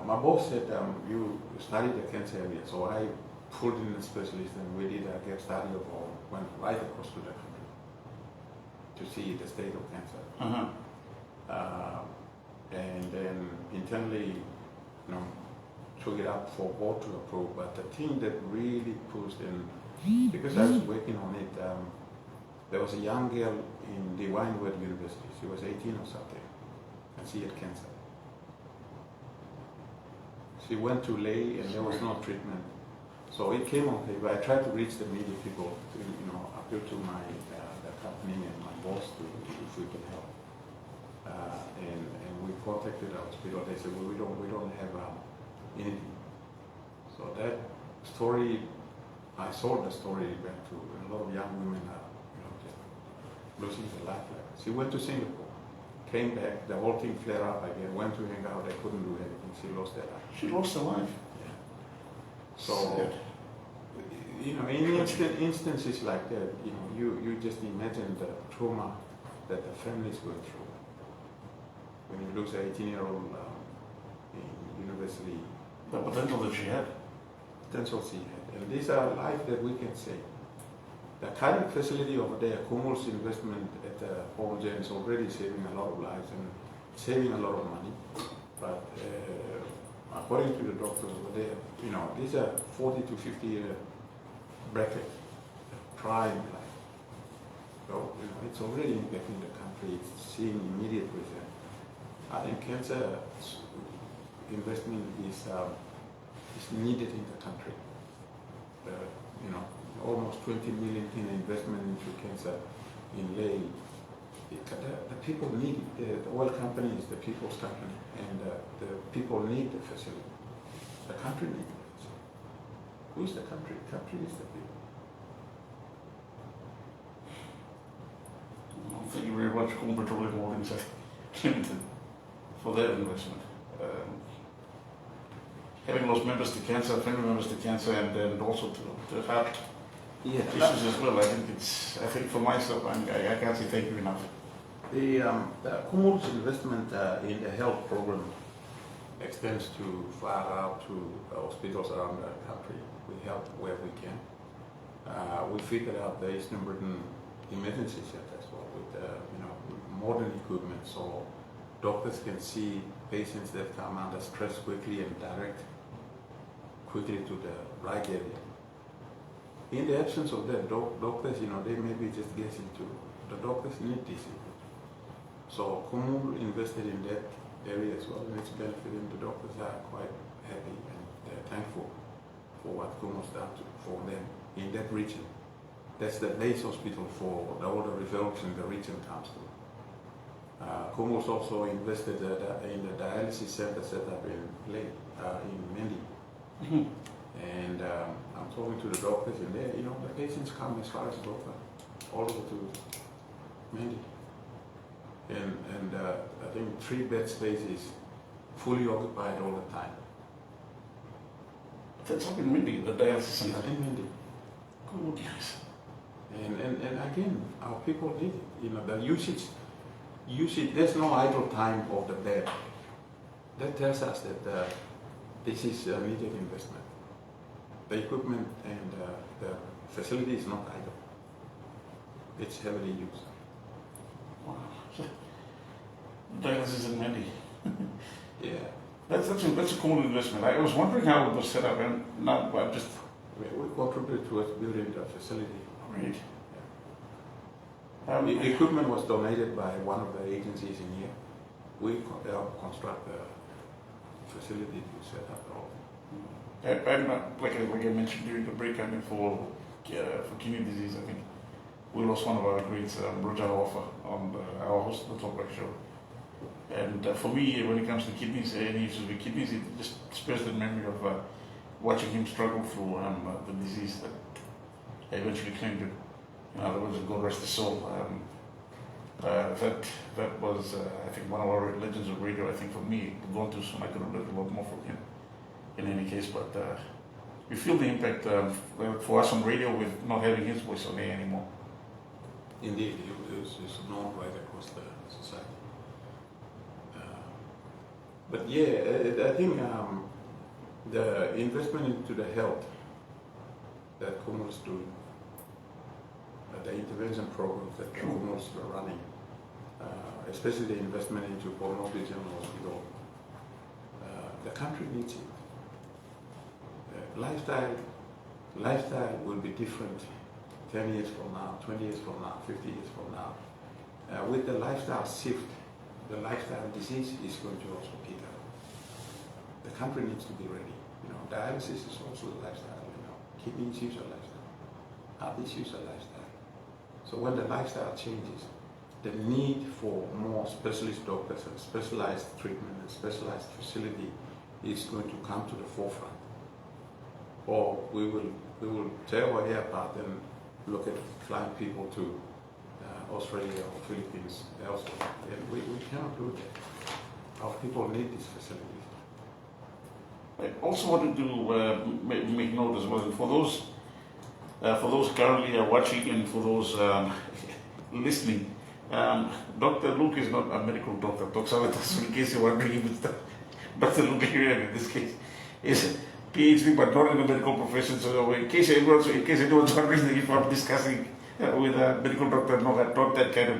my boss said you studied the cancer area, so I pulled in a specialist and we did a gap study of all, went right across to the country to see the state of cancer. And then internally, took it up for board to approve. But the thing that really pushed in, because I was working on it, there was a young girl in the Windward University. She was 18 or something, and she had cancer. She went to lay, and there was no treatment. So it came on paper. I tried to reach the media people, to, appeal to my the company and my boss to if we can help. And we contacted the hospital. They said, well, we don't have anything. So that story, I sold the story back to a lot of young women are, just losing their life. She went to Singapore, came back, the whole thing flared up again, went to hang out, they couldn't do anything. She lost her life. She lost her life. Yeah. So, in instances like that, you just imagine the trauma that the family is going through. When you lose an 18-year-old in university. The potential that she had. Potential she had. And these are lives that we can save. The current facility over there, Kumul's investment at the Cullighan is already saving a lot of lives and saving a lot of money. But according to the doctors over there, these are 40 to 50 year bracket, prime life. So, it's already impacting the country, it's seeing immediate result. I think cancer investment is needed in the country. Almost 20 million in investment into cancer in lay. The people need it. The oil company is the people's company, and the people need the facility. The country needs the facility. Who is the country? The country is the people. Well, thank you very much, Kumul Petroleum Holdings Limited, for their investment. Having lost members to cancer, family members to cancer, and then also to heart issues as well. I think for myself, I can't say thank you enough. The Kumul's investment in the health program extends to far out to hospitals around the country. We help where we can. We figured out the Eastern Britain emergency center as well with modern equipment, so doctors can see patients that come under stress quickly and direct quickly to the right area. In the absence of that, doctors, they may be just guessing too. The doctors need this. So Kumul invested in that area as well, and it's benefiting. The doctors are quite happy and they're thankful for what Kumul's done for them in that region. That's the base hospital for all the referrals in the region comes to. Kumul's also invested in the dialysis center set up in Mendi. And I'm talking to the doctors in there, the patients come as far as Doha, all over to Mendi. And I think 3 bed space is fully occupied all the time. That's up in Mendi, the dialysis center. In Mendi. Good, yes. And again, our people need it. The usage, there's no idle time of the bed. That tells us that this is a needed investment. The equipment and the facility is not idle. It's heavily used. Wow. Dialysis in Mendi. Yeah. That's a cool investment. I was wondering how it was set up, and not just. We contributed towards building the facility. Great. Yeah. The equipment was donated by one of the agencies in here. We helped construct the facility to set up the whole thing. I'm not, like I mentioned during the break, for kidney disease, I think we lost one of our greats, Roger Offer, on our host of the Talkback show. And for me, when it comes to kidneys, any issues with kidneys, it just spares the memory of watching him struggle through the disease that eventually claimed him. In other words, God rest his soul. That was, I think, one of our legends of radio. I think for me, gone too soon. I could have learned a lot more from him. In any case, but we feel the impact for us on radio with not having his voice on air anymore. Indeed, it's known right across the society. But yeah, I think the investment into the health that Kumul is doing, the intervention programs that Kumul is running, especially the investment into Port Moresby General Hospital, the country needs it. Lifestyle will be different 10 years from now, 20 years from now, 50 years from now. With the lifestyle shift, the lifestyle disease is going to also pick up. The country needs to be ready. You know, dialysis is also a lifestyle. You know, kidney issues are lifestyle. Heart issues are lifestyle. So when the lifestyle changes, the need for more specialist doctors and specialized treatment and specialized facility is going to come to the forefront. Or we will tear our hair apart and look at flying people to Australia or Philippines elsewhere. And we cannot do that. Our people need these facilities. I also wanted to make note as well, for those currently watching and for those listening, Dr. Luke is not a medical doctor. So in case you're wondering, Dr. Luke here in this case is PhD, but not in the medical profession. So in case anyone's wondering if I'm discussing with a medical doctor, no, not that kind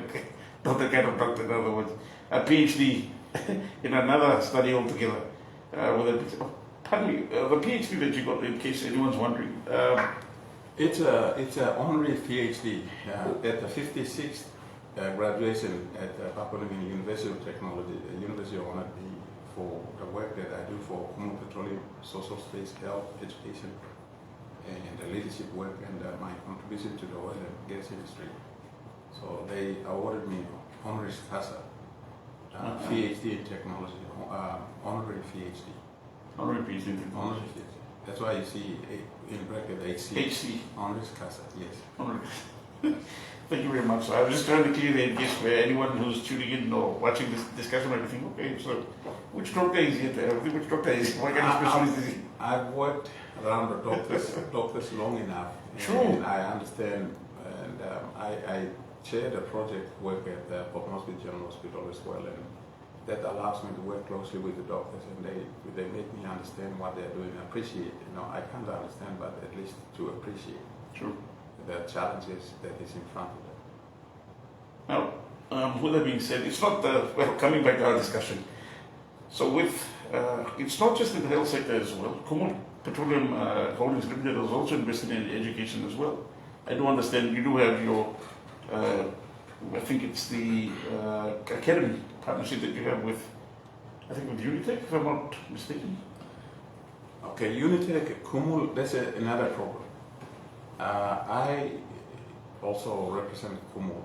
of doctor. In other words, a PhD in another study altogether. Pardon me, the PhD that you got, in case anyone's wondering. It's an honorary PhD at the 56th graduation at Papua New Guinea University of Technology, University of Honored for the work that I do for Kumul Petroleum, social space, health, education, and the leadership work, and my contribution to the oil and gas industry. So they awarded me honoris causa, PhD in technology, honorary PhD. Honorary PhD in technology. That's why you see in bracket HC. Honoris causa, yes. Thank you very much. So I was just trying to clear the in case where anyone who's tuning in or watching this discussion might be thinking, okay, so which doctor is it? Which doctor is it? What kind of specialist is he? I've worked around the doctors long enough. And I understand, and I chair the project work at the Port Moresby General Hospital as well, and that allows me to work closely with the doctors, and they make me understand what they're doing and appreciate. You know, I can't understand, but at least to appreciate. True. The challenges that is in front of them. Now, with that being said, it's not, well, coming back to our discussion. So with, it's not just in the health sector as well. Kumul Petroleum Holdings Limited is also invested in education as well. I do understand you do have your, I think it's the academy partnership that you have with, I think with Unitech, if I'm not mistaken. Okay, Unitech, Kumul, that's another problem. I also represent Kumul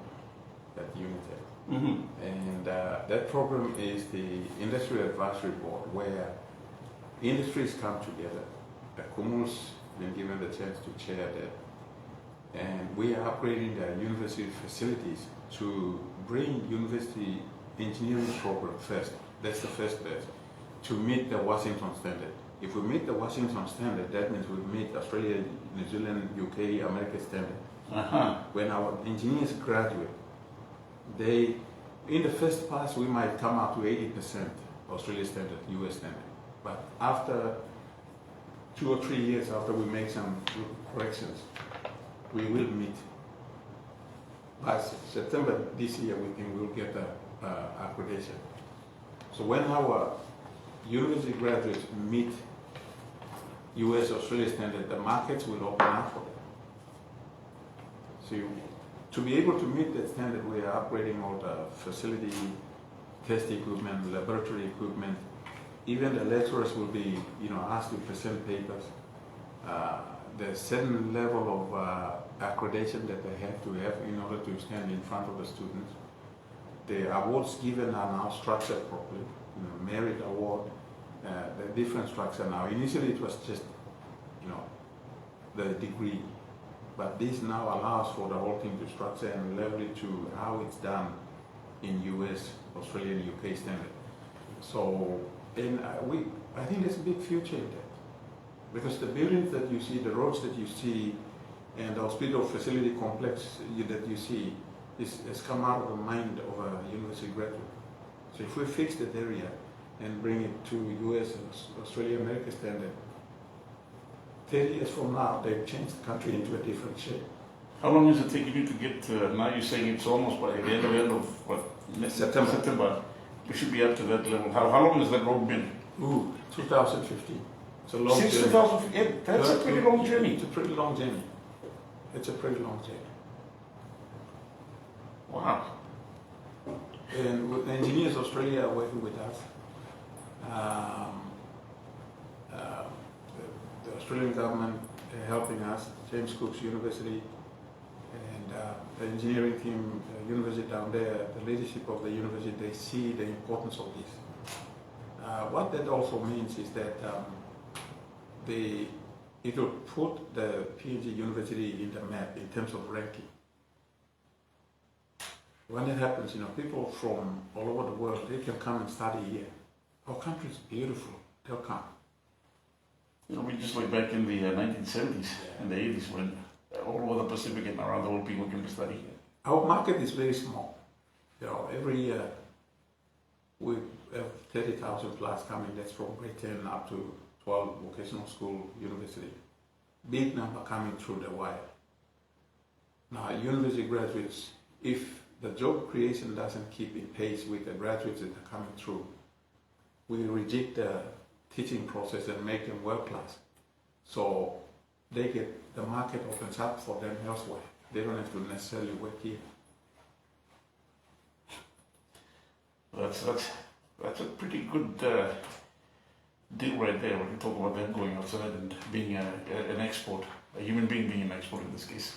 at Unitech, and that program is the Industry Advisory Board, where industries come together. Kumul's been given the chance to chair that, and we are upgrading the university facilities to bring university engineering program first. That's the first best, to meet the Washington standard. If we meet the Washington standard, that means we meet Australia, New Zealand, UK, America standard. When our engineers graduate, in the first pass, we might come up to 80% Australia standard, US standard. But after 2 or 3 years, after we make some corrections, we will meet. By September this year, we think we'll get the accreditation. So when our university graduates meet US Australia standard, the markets will open up for them. So to be able to meet that standard, we are upgrading all the facility, test equipment, laboratory equipment. Even the lecturers will be, asked to present papers. There's certain level of accreditation that they have to have in order to stand in front of the students. The awards given are now structured properly. Merit award, the different structure now. Initially it was just, the degree, but this now allows for the whole thing to structure and level it to how it's done in US, Australian, UK standard. So, and I think there's a big future in that. Because the buildings that you see, the roads that you see, and the hospital facility complex that you see has come out of the mind of a university graduate. So if we fix that area and bring it to US and Australia, America standard, 30 years from now, they've changed the country into a different shape. How long is it taking you to get, now you're saying it's almost by the end of what? September. We should be up to that level. How long has that road been? 2015. It's a long Since journey. 2008, that's a pretty long journey. It's a pretty long journey. It's a pretty long journey. Wow. And with Engineers Australia are working with us. The Australian government helping us, James Cook's University, and the engineering team, university down there, the leadership of the university, they see the importance of this. What that also means is that it will put the PNG University in the map in terms of ranking. When that happens, people from all over the world, they can come and study here. Our country is beautiful. They'll come. We just like back in the 1970s and the 80s when all over the Pacific and around the world people came to study here. Our market is very small. Every year we have 30,000 plus coming. That's from grade 10 up to 12 vocational school, university. Big number coming through the wire. Now, university graduates, if the job creation doesn't keep in pace with the graduates that are coming through, we reject the teaching process and make them world class. So the market opens up for them elsewhere. They don't have to necessarily work here. That's a pretty good deal right there when you talk about them going outside and being an export, a human being being an export in this case,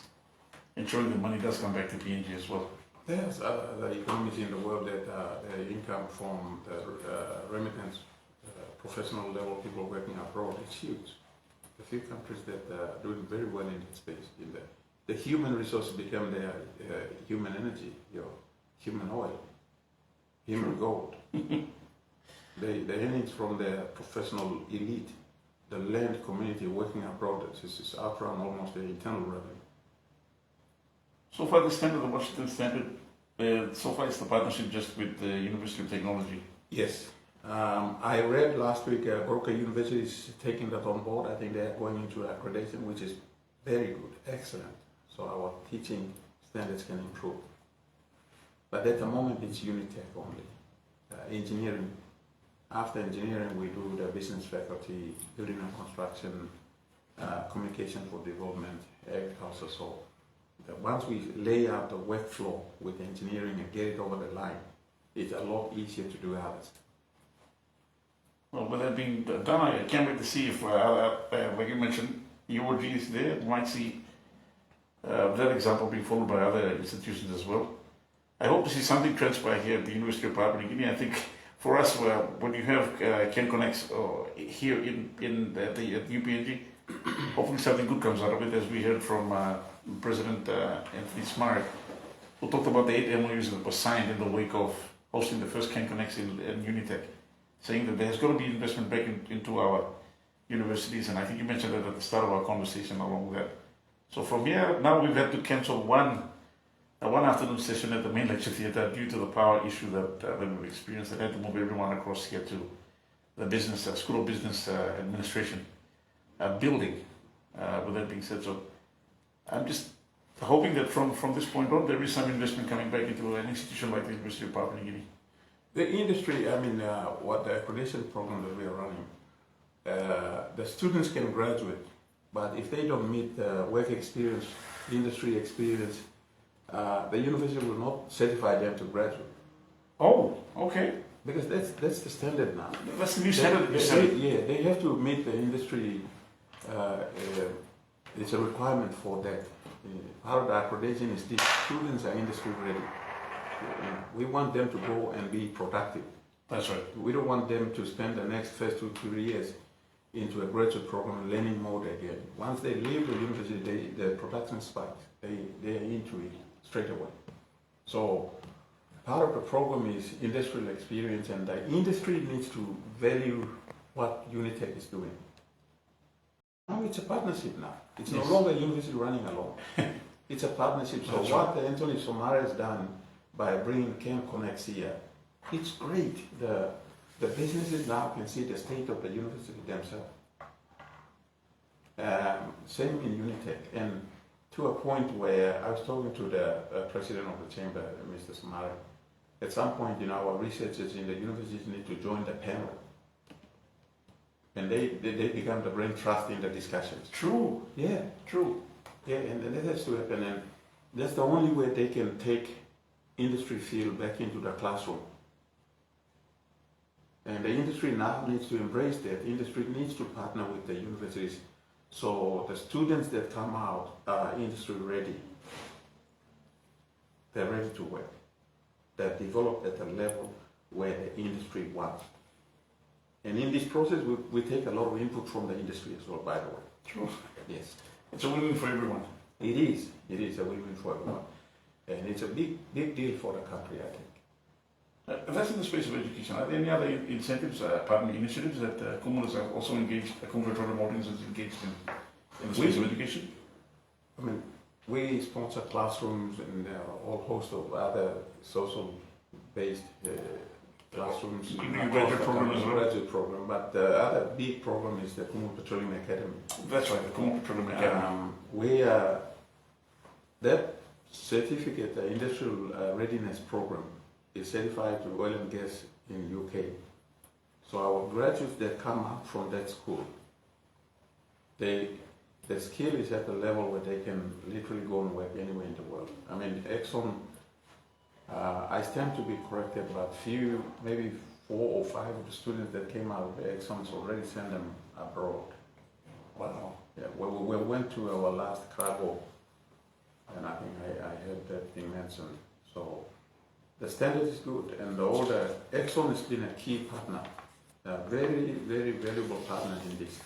ensuring the money does come back to PNG as well. There's the economies in the world that the income from the remittance, professional level people working abroad is huge. A few countries that are doing very well in that space. The human resource become their human energy, human oil, human gold. The earnings from the professional elite, the land community working abroad, is outrun almost the internal revenue. So far, the standard, the Washington standard, so far it's the partnership just with the University of Technology. Yes. I read last week Broca University is taking that on board. I think they are going into accreditation, which is very good, excellent. So our teaching standards can improve. But at the moment, it's Unitech only. Engineering. After engineering, we do the business faculty, building and construction, communication for development, agriculture. So once we lay out the workflow with engineering and get it over the line, it's a lot easier to do others. Well, with that being done, I can't wait to see if, like you mentioned, UOG is there. We might see that example being followed by other institutions as well. I hope to see something transpire here at the University of Papua New Guinea. I think for us, when you have Ken Connects here at UPNG, hopefully something good comes out of it, as we heard from President Anthony Smart, who talked about the 8 MOUs that were signed in the wake of hosting the first Ken Connects in Unitech, saying that there's got to be investment back into our universities, and I think you mentioned that at the start of our conversation along with that. So from here, now we've had to cancel one afternoon session at the main lecture theatre due to the power issue that we've experienced, and had to move everyone across here to the business, School of Business Administration building. With that being said, so I'm just hoping that from this point on, there is some investment coming back into an institution like the University of Papua New Guinea. The industry, what the accreditation program that we are running, the students can graduate, but if they don't meet the work experience, industry experience, the university will not certify them to graduate. Oh, okay. Because that's the standard now. That's the new standard. They have to meet the industry. It's a requirement for that. Part of the accreditation is these students are industry ready. We want them to go and be productive. That's right. We don't want them to spend the next first 2-3 years into a graduate program learning mode again. Once they leave the university, the production spikes. They are into it straight away. So part of the problem is industrial experience, and the industry needs to value what Unitec is doing. Now it's a partnership now. It's no longer university running alone. It's a partnership. So what Anthony Somare has done by bringing Camp Connects here, it's great. The businesses now can see the state of the university themselves. Same in Unitec, and to a point where I was talking to the president of the chamber, Mr. Somare. At some point, our researchers in the universities need to join the panel, and they become the brain trust in the discussions. True. Yeah, true. Yeah, and that has to happen, and that's the only way they can take industry field back into the classroom. And the industry now needs to embrace that. Industry needs to partner with the universities, so the students that come out are industry ready. They're ready to work. They're developed at a level where the industry wants. And in this process, we take a lot of input from the industry as well, by the way. True. Yes. It's a win-win for everyone. It is. It is a win-win for everyone. And it's a big deal for the country, I think. That's in the space of education. Are there any other incentives, initiatives that Kumul is also engaged, Kumul Petroleum Holdings is engaged in the space of education? I mean, we sponsor classrooms and a whole host of other social-based classrooms. Graduate program as well. Graduate program, but the other big program is the Kumul Petroleum Academy. That's right, the Kumul Petroleum Academy. That certificate, the Industrial Readiness Program, is certified to oil and gas in UK. So our graduates that come out from that school, the skill is at a level where they can literally go and work anywhere in the world. I mean, Exxon, I stand to be corrected, but maybe 4 or 5 of the students that came out of Exxon's already sent them abroad. Wow. Yeah, we went to our last cargo, and I think I heard that being mentioned. So the standard is good, and Exxon has been a key partner, a very, very valuable partner in this.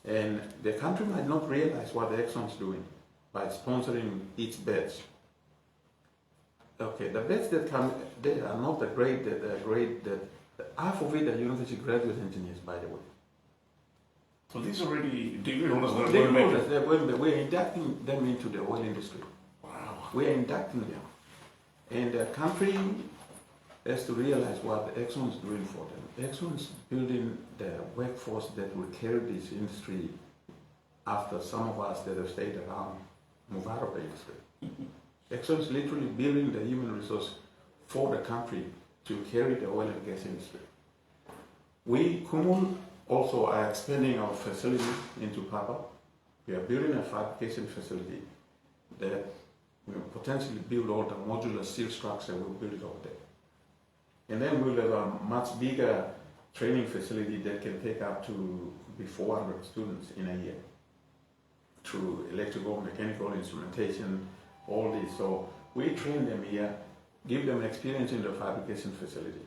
And the country might not realize what Exxon is doing by sponsoring its bets. Okay, the bets that come, they are not the grade that half of it are university graduate engineers, by the way. So these are already degree holders we're inducting them into the oil industry. Wow. We're inducting them. And the country has to realize what Exxon is doing for them. Exxon is building the workforce that will carry this industry after some of us that have stayed around move out of the industry. Exxon is literally building the human resource for the country to carry the oil and gas industry. We, Kumul, also are expanding our facility into Papa. We are building a fabrication facility that will potentially build all the modular steel structure. We'll build it over there. And then we'll have a much bigger training facility that can take up to 400 students in a year through electrical, mechanical, instrumentation, all this. So we train them here, give them experience in the fabrication facility.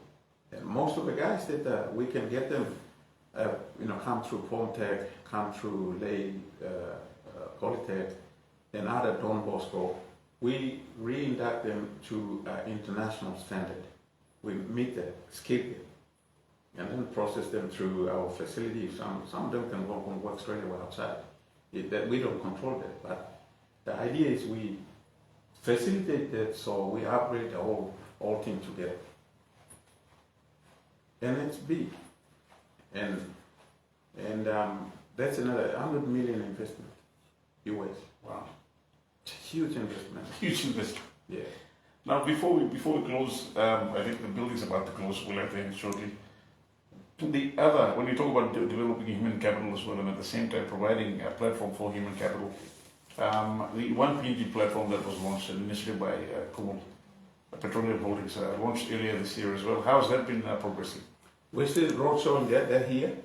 And most of the guys that we can get them, come through Pomtech, come through Lay, Polytech, and other Don Bosco, we reinduct them to international standard. We meet the skill and then process them through our facility. Some of them can work straight away outside. That we don't control that, but the idea is we facilitate that, so we upgrade the whole thing together. And it's big. And that's another 100 million investment, US. Wow. It's a huge investment. Huge investment. Yeah. Now, before we close, I think the building's about to close. We'll have to end shortly. When you talk about developing human capital as well, and at the same time providing a platform for human capital, the one PNG platform that was launched initially by Kumul Petroleum Holdings launched earlier this year as well. How has that been progressing? We're still roadshowing that here.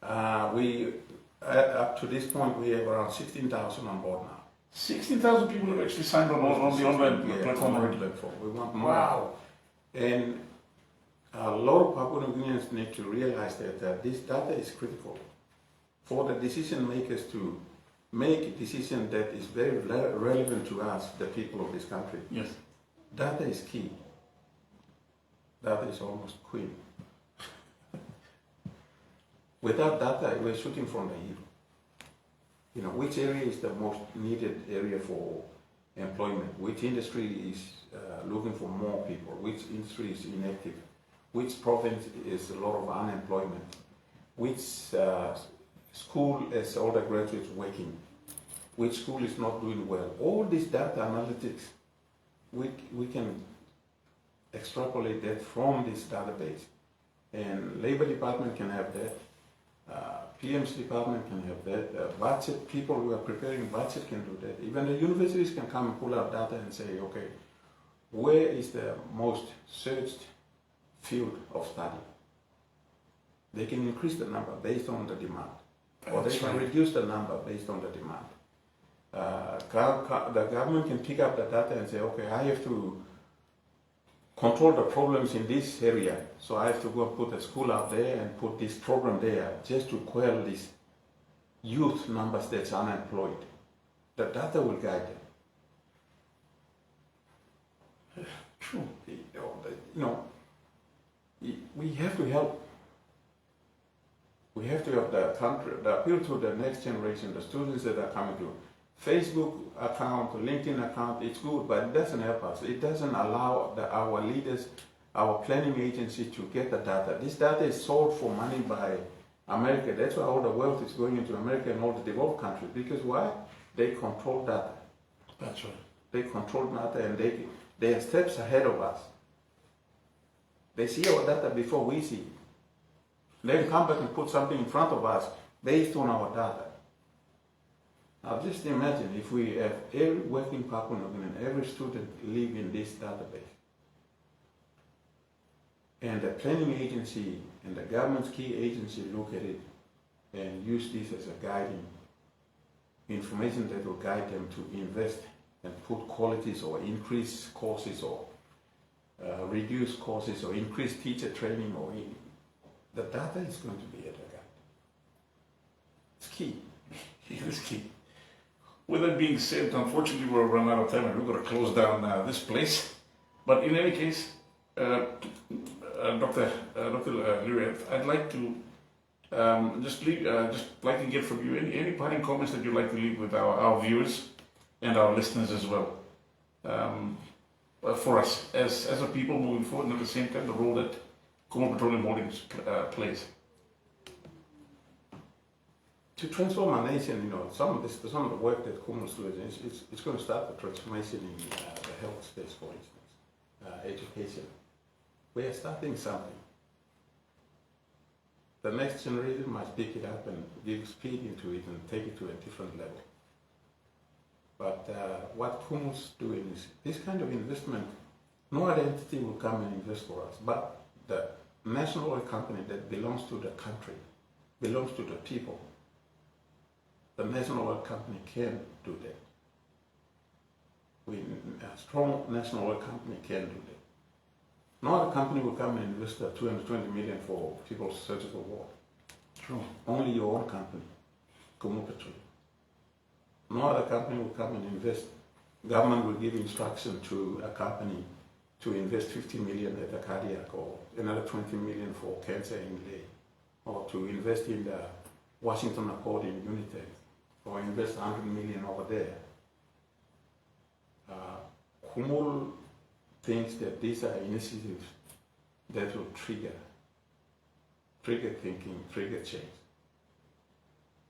Up to this point, we have around 16,000 on board now. 16,000 people have actually signed on the online platform already. We want more. Wow. And a lot of Papua New Guineans need to realize that this data is critical for the decision makers to make a decision that is very relevant to us, the people of this country. Yes. Data is key. Data is almost queen. Without data, we're shooting from the hip. You know, which area is the most needed area for employment? Which industry is looking for more people? Which industry is inactive? Which province is a lot of unemployment? Which school has all the graduates working? Which school is not doing well? All this data analytics, we can extrapolate that from this database. And Labor Department can have that. PM's department can have that. Budget people who are preparing budget can do that. Even the universities can come and pull out data and say, okay, where is the most searched field of study? They can increase the number based on the demand, or they can reduce the number based on the demand. The government can pick up the data and say, okay, I have to control the problems in this area, so I have to go and put a school out there and put this program there just to quell these youth numbers that's unemployed. The data will guide them. True. We have to help. We have to help the country, the appeal to the next generation, the students that are coming to. Facebook account, LinkedIn account, it's good, but it doesn't help us. It doesn't allow our leaders, our planning agency to get the data. This data is sold for money by America. That's why all the wealth is going into America and all the developed countries. Because why? They control data. That's right. They control data and they are steps ahead of us. They see our data before we see it. Then come back and put something in front of us based on our data. Now just imagine if we have every working Papua New Guinean, every student live in this database. And the planning agency and the government's key agency look at it and use this as a guiding information that will guide them to invest and put qualities or increase courses or reduce courses or increase teacher training or the data is going to be a guide. It's key. It is key. With that being said, unfortunately we've run out of time and we're going to close down this place. But in any case, Dr. Liria, I'd like to just like to get from you any parting comments that you'd like to leave with our viewers and our listeners as well. For us as a people moving forward, and at the same time the role that Kumul Petroleum Holdings plays. To transform our nation, some of the work that Kumul is doing, it's going to start the transformation in the health space, for instance, education. We are starting something. The next generation must pick it up and give speed into it and take it to a different level. But what Kumul's doing is this kind of investment, no other entity will come and invest for us, but the national oil company that belongs to the country, belongs to the people. The national oil company can do that. A strong national oil company can do that. No other company will come and invest $220 million for people's surgical ward. True. Only your own company, Kumul Petroleum. No other company will come and invest. Government will give instruction to a company to invest $50 million at a cardiac or another $20 million for cancer in Lay, or to invest in the Washington Accord in United, or invest $100 million over there. Kumul thinks that these are initiatives that will trigger thinking, trigger change.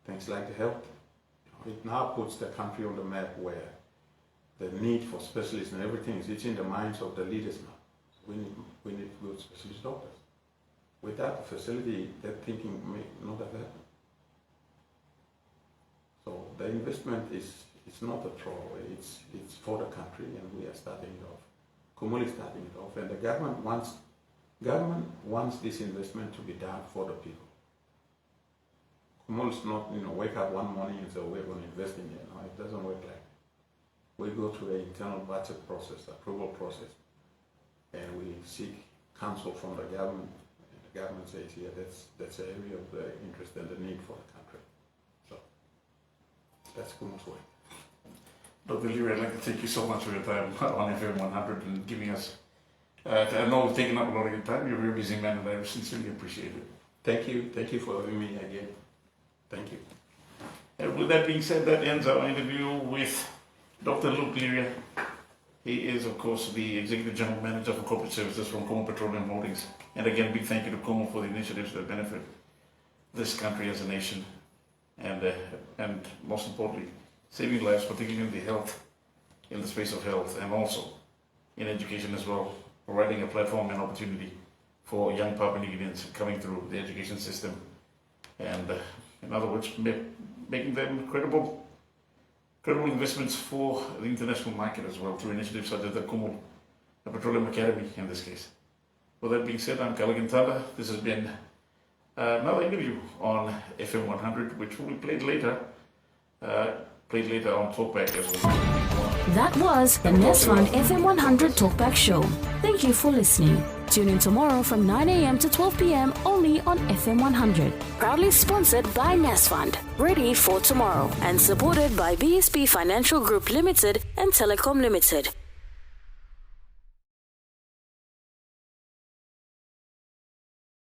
Things like the health. It now puts the country on the map where the need for specialists and everything is in the minds of the leaders now. We need good specialist doctors. Without the facility, that thinking may not have happened. So the investment is not a throwaway, it's for the country, and we are starting it off. Kumul is starting it off, and the government wants this investment to be done for the people. Kumul is not, wake up one morning and say, we're going to invest in it. No, it doesn't work like that. We go through an internal budget process, approval process, and we seek counsel from the government. And the government says, yeah, that's an area of the interest and the need for the country. So that's Kumul's way. Dr. Liria, I'd like to thank you so much for your time on FM100 and giving us I know we've taken up a lot of your time. You're a very busy man, and I sincerely appreciate it. Thank you for having me again. Thank you. And with that being said, that ends our interview with Dr. Luke Liria. He is, of course, the Executive General Manager for Corporate Services from Kumul Petroleum Holdings. And again, big thank you to Kumul for the initiatives that benefit this country as a nation, and most importantly, saving lives, particularly in the health, in the space of health, and also in education as well, providing a platform and opportunity for young Papua New Guineans coming through the education system, and in other words, making them credible investments for the international market as well, through initiatives such as the Kumul Petroleum Academy in this case. With that being said, I'm Cullighan Tanda. This has been another interview on FM100, which will be played later on Talkback as well. That was the NESFund FM100 Talkback Show. Thank you for listening. Tune in tomorrow from 9 a.m. to 12 p.m. only on FM100. Proudly sponsored by NESFund, ready for tomorrow, and supported by BSP Financial Group Limited and Telecom Limited.